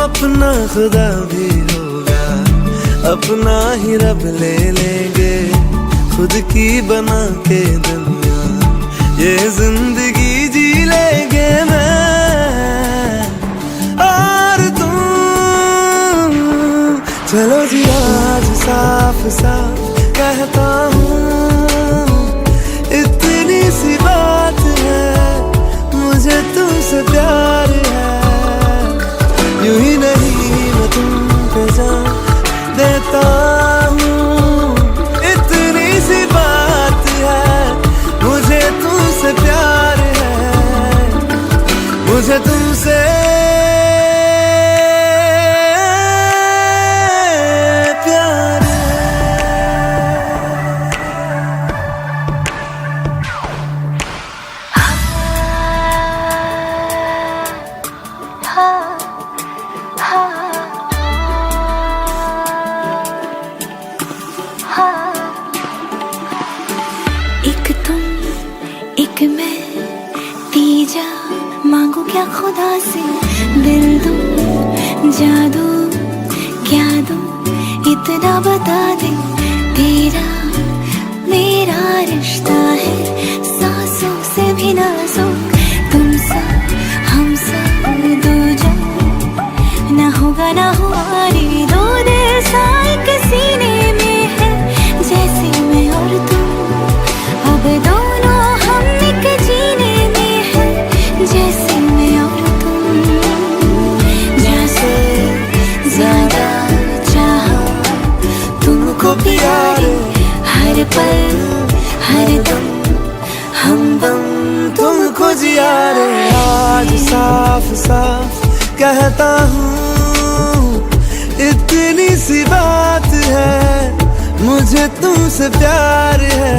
अपना खुदा भी होगा, अपना ही रब ले लेंगे, खुद की बना के दुनिया ये जिंदगी जी लेंगे मैं और तुम, चलो जी आज साफ साफ कहता हूँ, इतनी सी बात है मुझे तुमसे प्यार है, यूं ही नहीं मैं तुम पे जान देता हूँ, इतनी सी बात है मुझे तुमसे प्यार है, मुझे तुमसे प्यार है। एक तुम एक मैं, तीजा मांगू क्या खुदा से, दिल दूं जादू क्या दूं इतना बता दे, तेरा मेरा रिश्ता है सांसों से भी नाजुक, तुम सा हम सा दूजा ना होगा ना हमारी, दो दिल साए के सीने में है जैसे मैं और तुम, अब दोनों हम एक जीने में है जैसे मैं और तुम, जैसे ज्यादा चाहा तुमको प्यारे, हर पल हर दम हमदम तुमको जिया रे आज साफ साफ कहता हूँ, इतनी सी बात मुझे तुमसे प्यार है,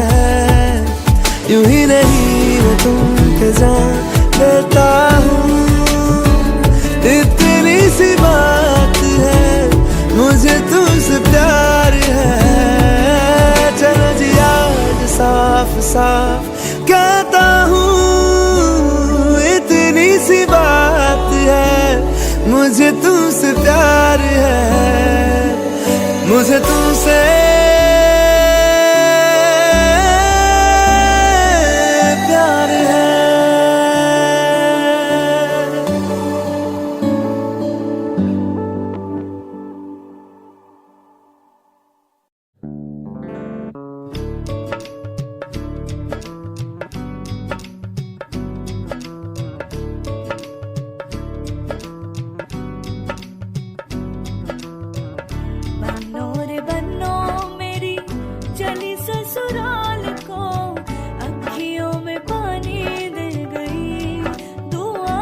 यूं ही नहीं मैं तुम पे जान देता हूँ। इतनी सी बात है, मुझे तुमसे प्यार है। चलो जी आज साफ साफ कहता हूँ, इतनी सी बात है, मुझे तुमसे प्यार है, मुझे तुमसे प्यार है। बनो रे बनो मेरी चली ससुराल को, अखियों में पानी दे गई, दुआ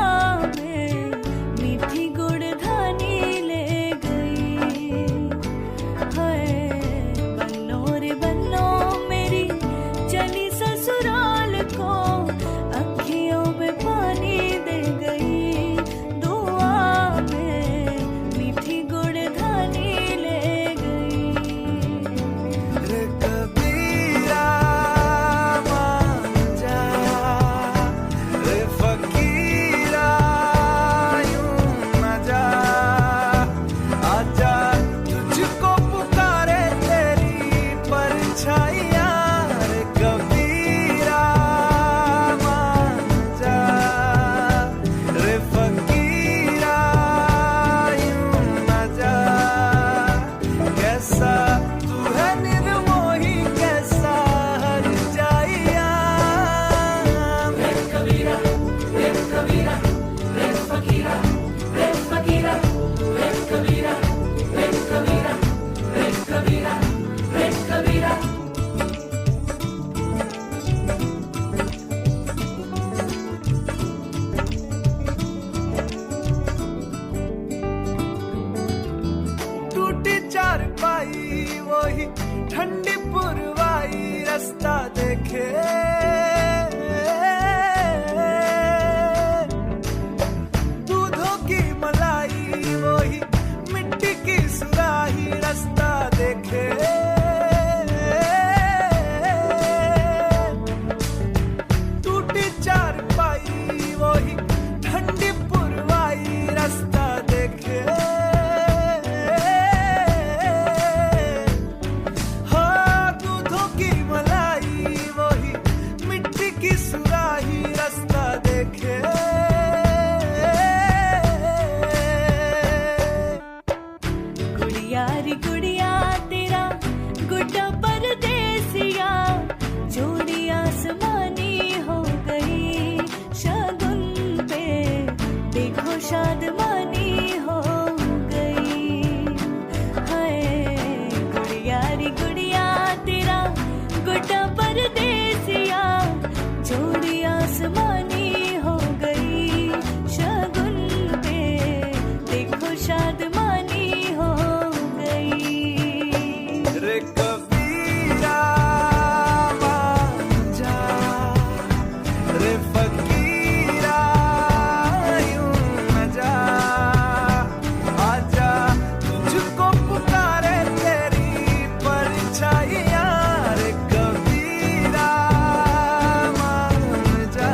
में मीठी गुड़धानी ले गई। हाय बनो रे बनो मेरी चली ससुराल को, अखियों में पानी दे गई, दुआ में मीठी गुड़धानी ले गई। रे कबीरा मान जा, रे फकीरा यूं न जा, आजा तुझको पुकारे तेरी परछाइयाँ। रे कबीरा मान जा, रे फकीरा यूं न जा, कैसा तू है निर्मोही, कैसा हर जाइया। रे कबीरा, रे कबीरा, रे फकीरा, रे फकीरा, रे कबीरा, रे कबीरा, रे कबीरा, रे कबीरा। टूटी चारपाई वही ठंडी पुरवाई, रास्ता देखे दूधों की मलाई, वही मिट्टी की सुराही, रास्ता देखे टूटी चारपाई वही ठंडी पुरवाई, रास्ता देखे। हाँ दूधों की मलाई वही मिट्टी की सुराही, रास्ता देखे। गुड़िया री गुड़िया तेरा गुड्डा परदेसिया, जोड़ी आसमानी हो गई, शगुन पे देखो शादमानी हो गई। हाय गुड़िया री गुड़िया तेरा गुड्डा परदेसिया, जोड़ी आसमानी हो गई, शगुन पे देखो शादमानी हो गई। रे कबीरा मान जा, रे फकीरा यूं न जा, आजा तुझको पुकारे तेरी परछाइयाँ। रे कबीरा मान जा,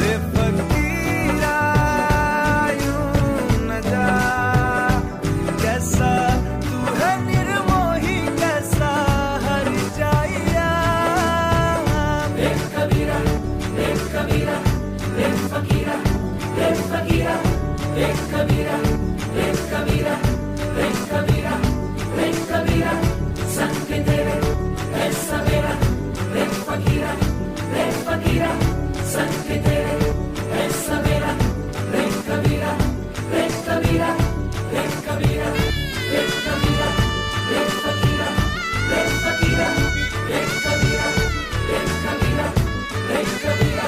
रे फकीरा यूं न जा, कैसा तू है निर्मोही, कैसा हर जाइया। रे कबीरा, रे कबीरा, रे फकीरा, रे फकीरा, रे कबीरा, रे कबीरा, रे कबीरा, रे कबीरा, संग तेरे है सवेरा। रे फकीरा, रे फकीरा, संग तेरे है सवेरा। रे कबीरा, रे कबीरा, रे कबीरा, रे कबीरा, रे फकीरा, रे फकीरा, रे कबीरा, रे कबीरा, रे कबीरा,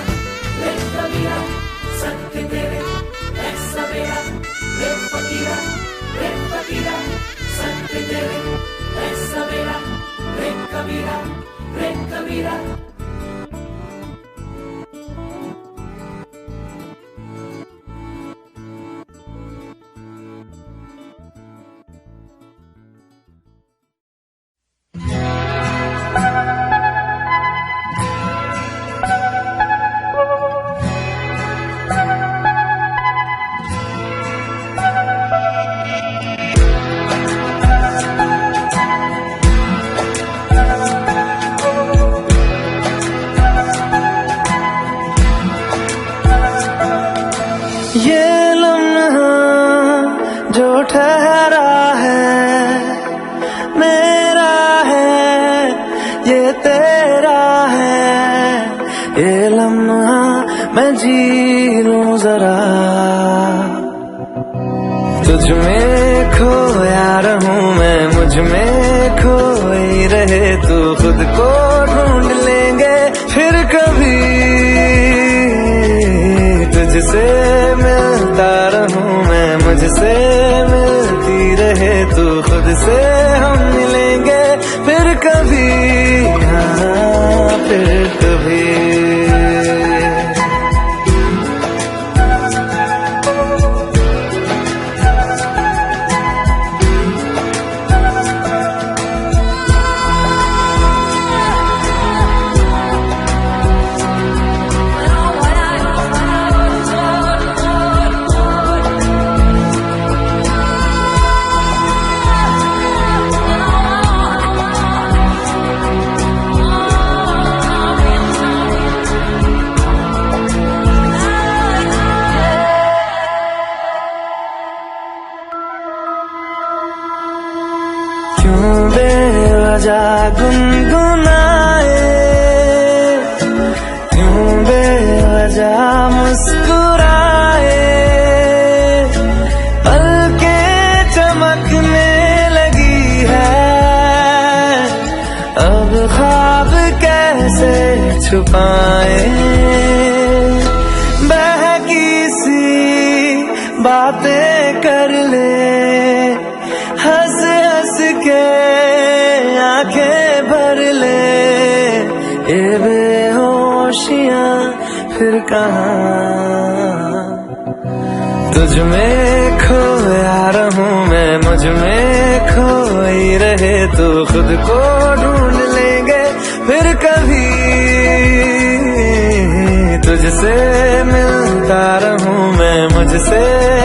रे कबीरा, संग तेरे है सवेरा। रे फकीरा, रे फकीरा, संग तेरे है सवेरा। कबीरा रे कबीरा। ये लम्हा जो ठहरा है मेरा है, ये तेरा है। ये लम्हा मैं जी लूं जरा, तुझ में खोया रहूं मैं, मुझ में खोई रहे तू। खुद को ढूंढ लेंगे फिर कभी, तुझसे मिलता रहूं मैं, मुझसे मिलती रहे तू। खुद से हम मिलेंगे फिर कभी, हाँ फिर कभी। क्यों बेवजह गुनगुनाए, क्यों बेवजह मुस्कुराए। पलकें चमकने लगी है, अब ख्वाब कैसे छुपाए। बहकी सी बातें कर ले, हंस हंस के आंखें भर ले। ये बेहोशियां फिर कहाँ, तुझ में खोया रहूं मैं, मुझ में खोई रहे तू। खुद को ढूंढ लेंगे फिर कभी, तुझसे मिलता रहूं मैं, मुझसे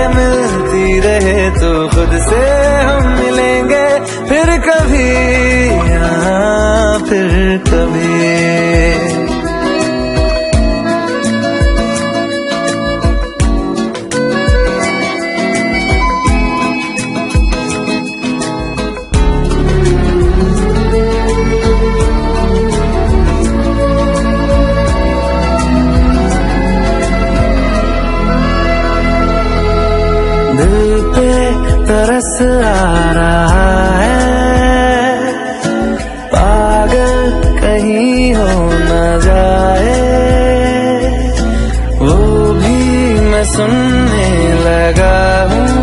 मिलती रहे तू। खुद से हम मिलेंगे फिर कभी, हाँ फिर कभी। दिल पे तरस आ रहा है, पागल कहीं हो न जाए। वो भी मैं सुनने लगा हूँ,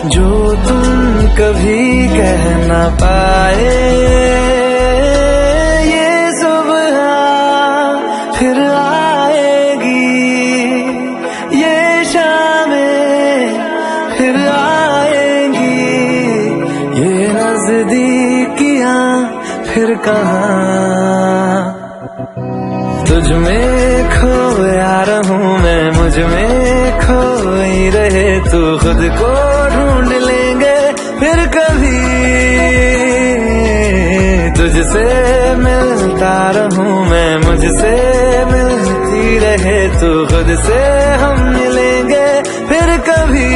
जो तुम कभी कह न पाए। ये सुबह फिर आएगी, ये शामें फिर आएंगी। ये नजदीकियां फिर कहाँ, तुझ में खोया रहूं मैं, मुझ में खोई रहे तू। खुद को ढूंढ लेंगे फिर कभी, तुझसे मिलता रहूं मैं, मुझसे मिलती रहे तू। खुद से हम मिलेंगे फिर कभी,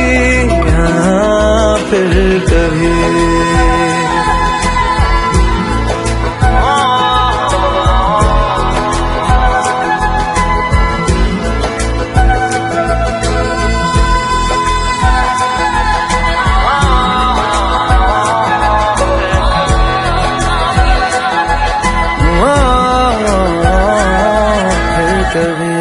हाँ फिर कभी। कभी।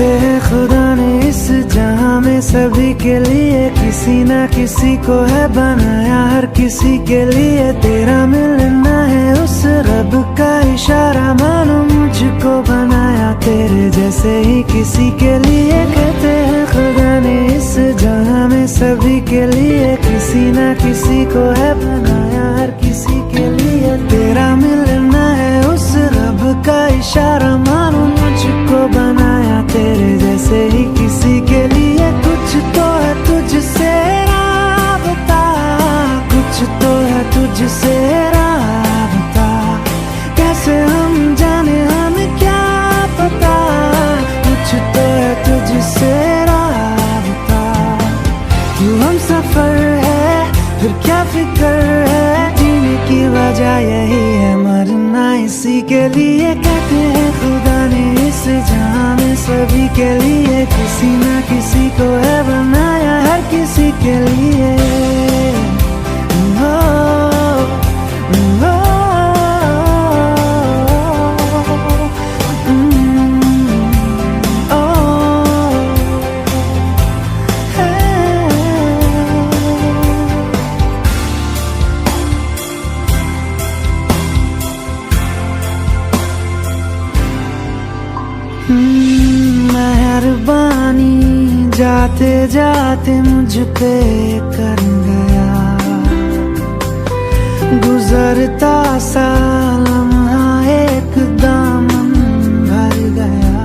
कहते हैं खुदा ने इस जहां में सभी के लिए किसी ना किसी को है बनाया, हर किसी के लिए तेरा मिलना है उस रब का इशारा, मानो मुझको बनाया तेरे जैसे ही किसी के लिए। कहते हैं खुदा ने इस जहां में सभी के लिए किसी ना किसी को है बनाया, हर किसी के लिए तेरा मिलना है उस रब का इशारा, मानो मुझको बनाया तेरे जैसे ही किसी के लिए। कुछ तो है तुझसे राबता, कुछ तो है तुझसे राबता, कैसे हम जाने हमें क्या पता, कुछ तो है तुझसे राबता। तू हम सफर है फिर क्या फिक्र है, जीने की वजह यही है मरना इसी के लिए। कहते हैं खुदा ने इस जहां में सभी के लिए किसी ना किसी को है बनाया, हर किसी के लिए। मेहरबानी जाते जाते मुझ पे कर गया, गुजरता सा लम्हा एक दामन भर गया,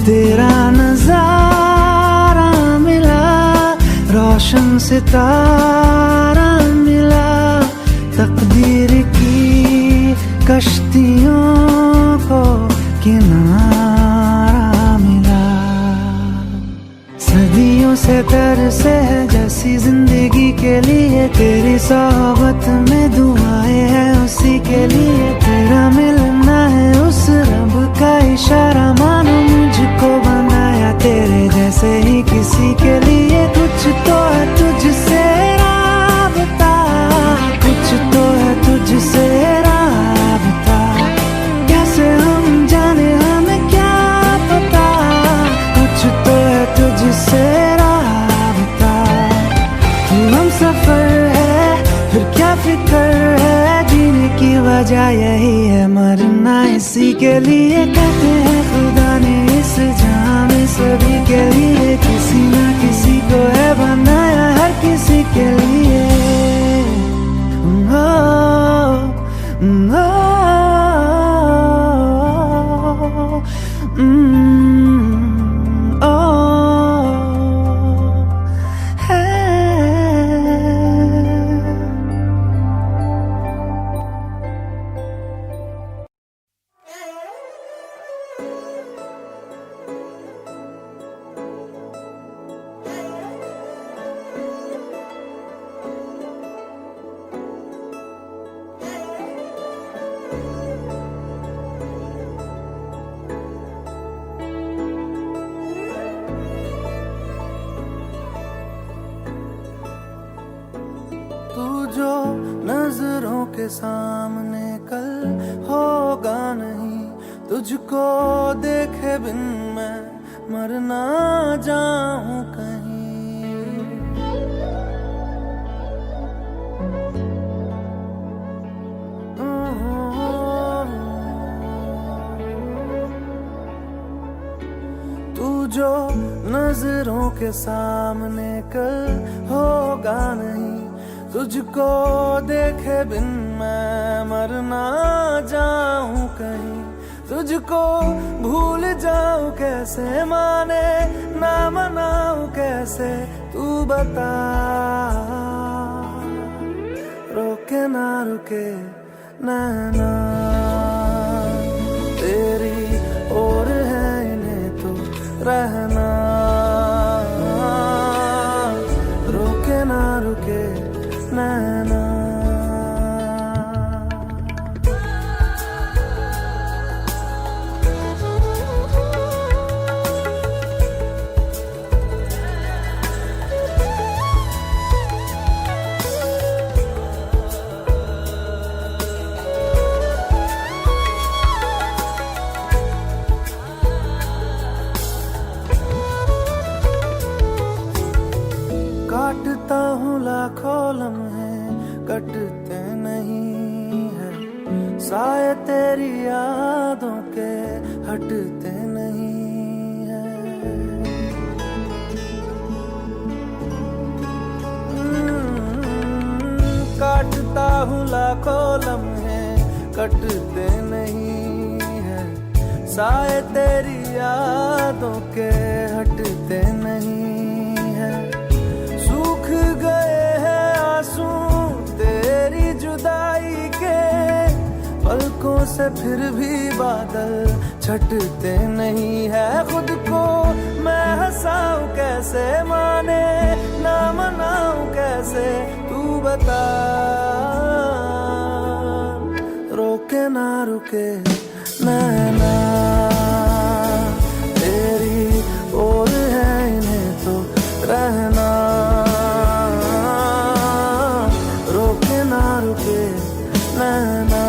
तेरा नजारा मिला रोशन सितारा मिला, तकदीर की कश्तियों को किनारा मिला। सदियों से तरसे है जैसी जिंदगी के लिए, तेरी सोहबत में दुआएं हैं उसी के लिए, तेरा मिलना है उस रब का इशारा, मानो मुझको बनाया तेरे जैसे ही किसी के लिए। कुछ तो है तुझसे राबता, कुछ तो है तुझसे राबता, कैसे हम जाने हमें क्या पता, कुछ तो है तुझसे राबता। तू हम सफर है फिर क्या फिक्र है, जीने की वजह यही है मरना इसी के लिए। कहते हैं खुदा ने इस जहां में सभी के लिए किसी ना किसी को है बनाया, हर किसी के लिए। जो नजरों के सामने कल होगा नहीं, तुझको देखे बिन मैं मर ना जाऊं कहीं। तू जो नजरों के सामने कल होगा नहीं, तुझको देखे बिन मैं मर ना जाऊं कहीं। तुझको भूल जाऊं कैसे, माने ना मनाऊं कैसे, तू बता। रोके ना रुके नैना तेरी और है इन्हें तो रहना, रोके ना रुके नैना। साए तेरी यादों के हटते नहीं है। काटता हूँ लाखों लम्हे कटते नहीं है, साए तेरी यादों के हटते नहीं है। सूख गए हैं आंसू तेरी जुदाई के, पलकों से फिर भी बादल छटते नहीं है। खुद को मैं हंसाऊं कैसे, माने ना मनाऊं कैसे, तू बता। रोके ना रुके नैना तेरी ओर है, इन्हें तो रहना। रोके ना रुके नैना।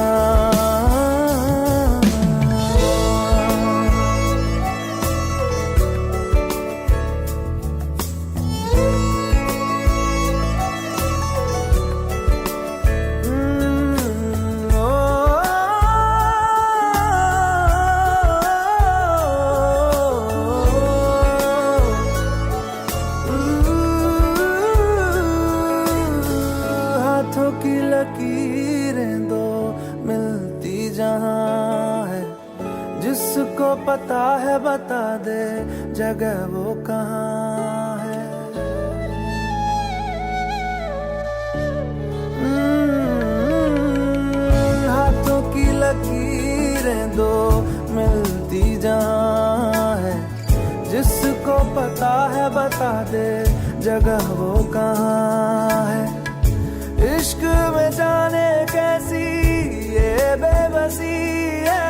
हाथों की लकीरें दो मिलती जहां है, जिसको पता है बता दे जगह वो कहाँ है। हाथों की लकीरें दो मिलती जहां है, जिसको पता है बता दे जगह वो कहाँ है। इश्क में जाने कैसी ये बेबसी है,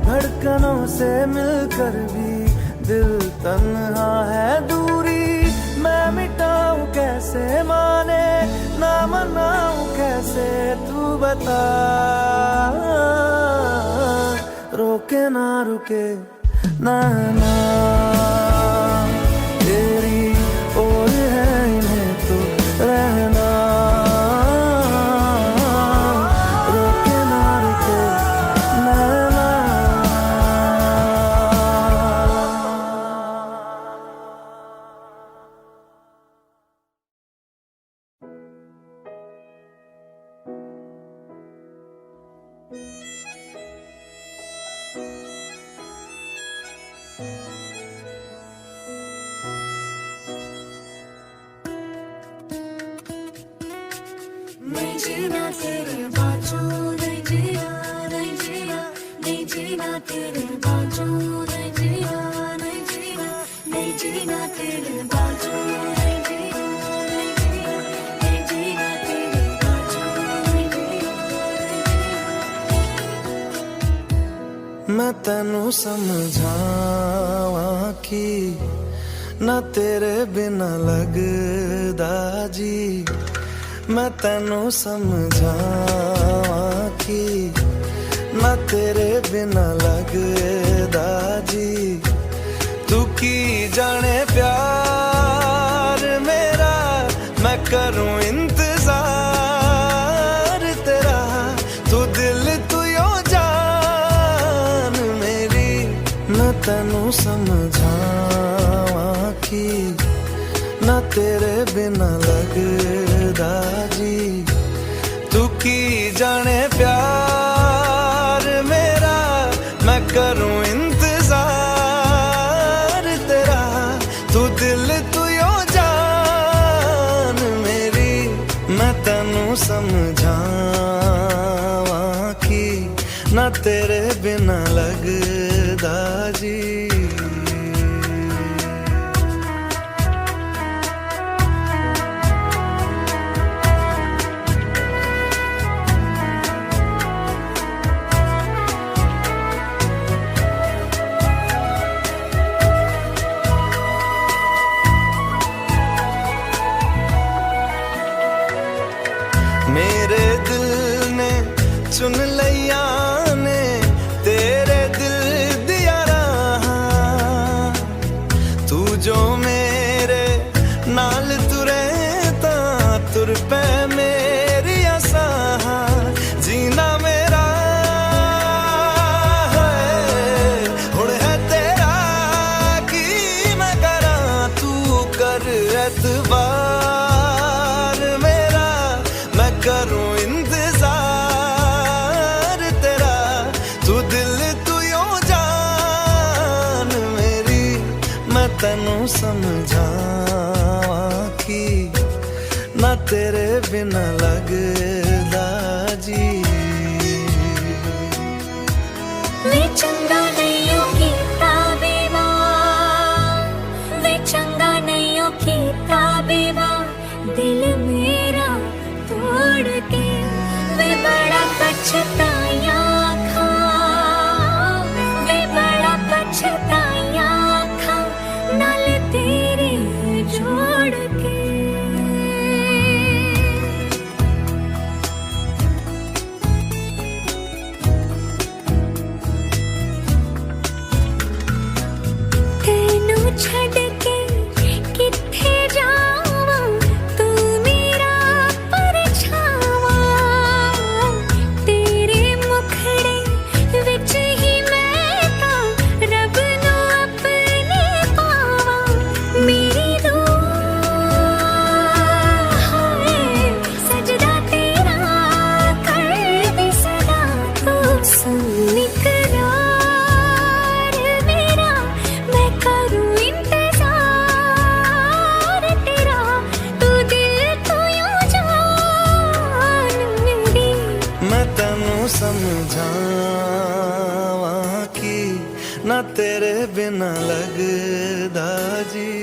धड़कनों से मिलकर भी दिल तन्हा है। दूरी मैं मिटाऊं कैसे, माने ना मनाऊं कैसे, तू बता। रोके ना रुके नैना तेरी ओर है, इन्हें तो रहना। नहीं जीना तेरे बाजू, नहीं जीना, नहीं जीना, नहीं जीना तेरे बाजू, नहीं जीना, नहीं जीना, नहीं जीना तेरे बाजू, नहीं जीना, नहीं जीना, नहीं जीना तेरे बाजू, नहीं जीना। मैं तेनू समझावा कि ना तेरे बिना लगदा जी। मैं तेनू समझावा कि ना तेरे बिना लगदा जी। तू की जाने प्यार मेरा, मैं करूं इंतजार तेरा। तू दिल तू यो जान मेरी, मैं तेनू समझावा कि ना तेरे बिना लगदा जी। तू की जाने प्यार मेरा, मैं करूं इंतजार तेरा। तू दिल तू यो जान मेरी, मैं तेनू समझावा कि ना तेरे बिना लगदा जी। मेरे दिल ने चुन लिया ने तेरे दिल दिया रहा। तू जो मेरे नाल तुरे ता तुर पे मेरी आसा। जीना मेरा समझावां कि ना तेरे बिना लगदा जी। वे चंगा नहीं हो कीता बेवार, वे चंगा नहीं हो कीता बेवार, दिल मेरा तोड़ के वे बड़ा पछताया खा, वे बड़ा पछताया खा नाल तेरे जोड़ के। तेनू छड़ के किथे जावां, तू मेरा परछावा, तेरे मुखड़े विच ही मैं तां रब नू अपने पावां। मेरी दुआ है सजदा तेरा कर दे सदा, तू सुन इकरार मेरा, मैं करूं इंतजार तेरा, तू दिल तो यूं जान मेरी। मैं तैनू समझावां कि ना तेरे बिना लगदा जी।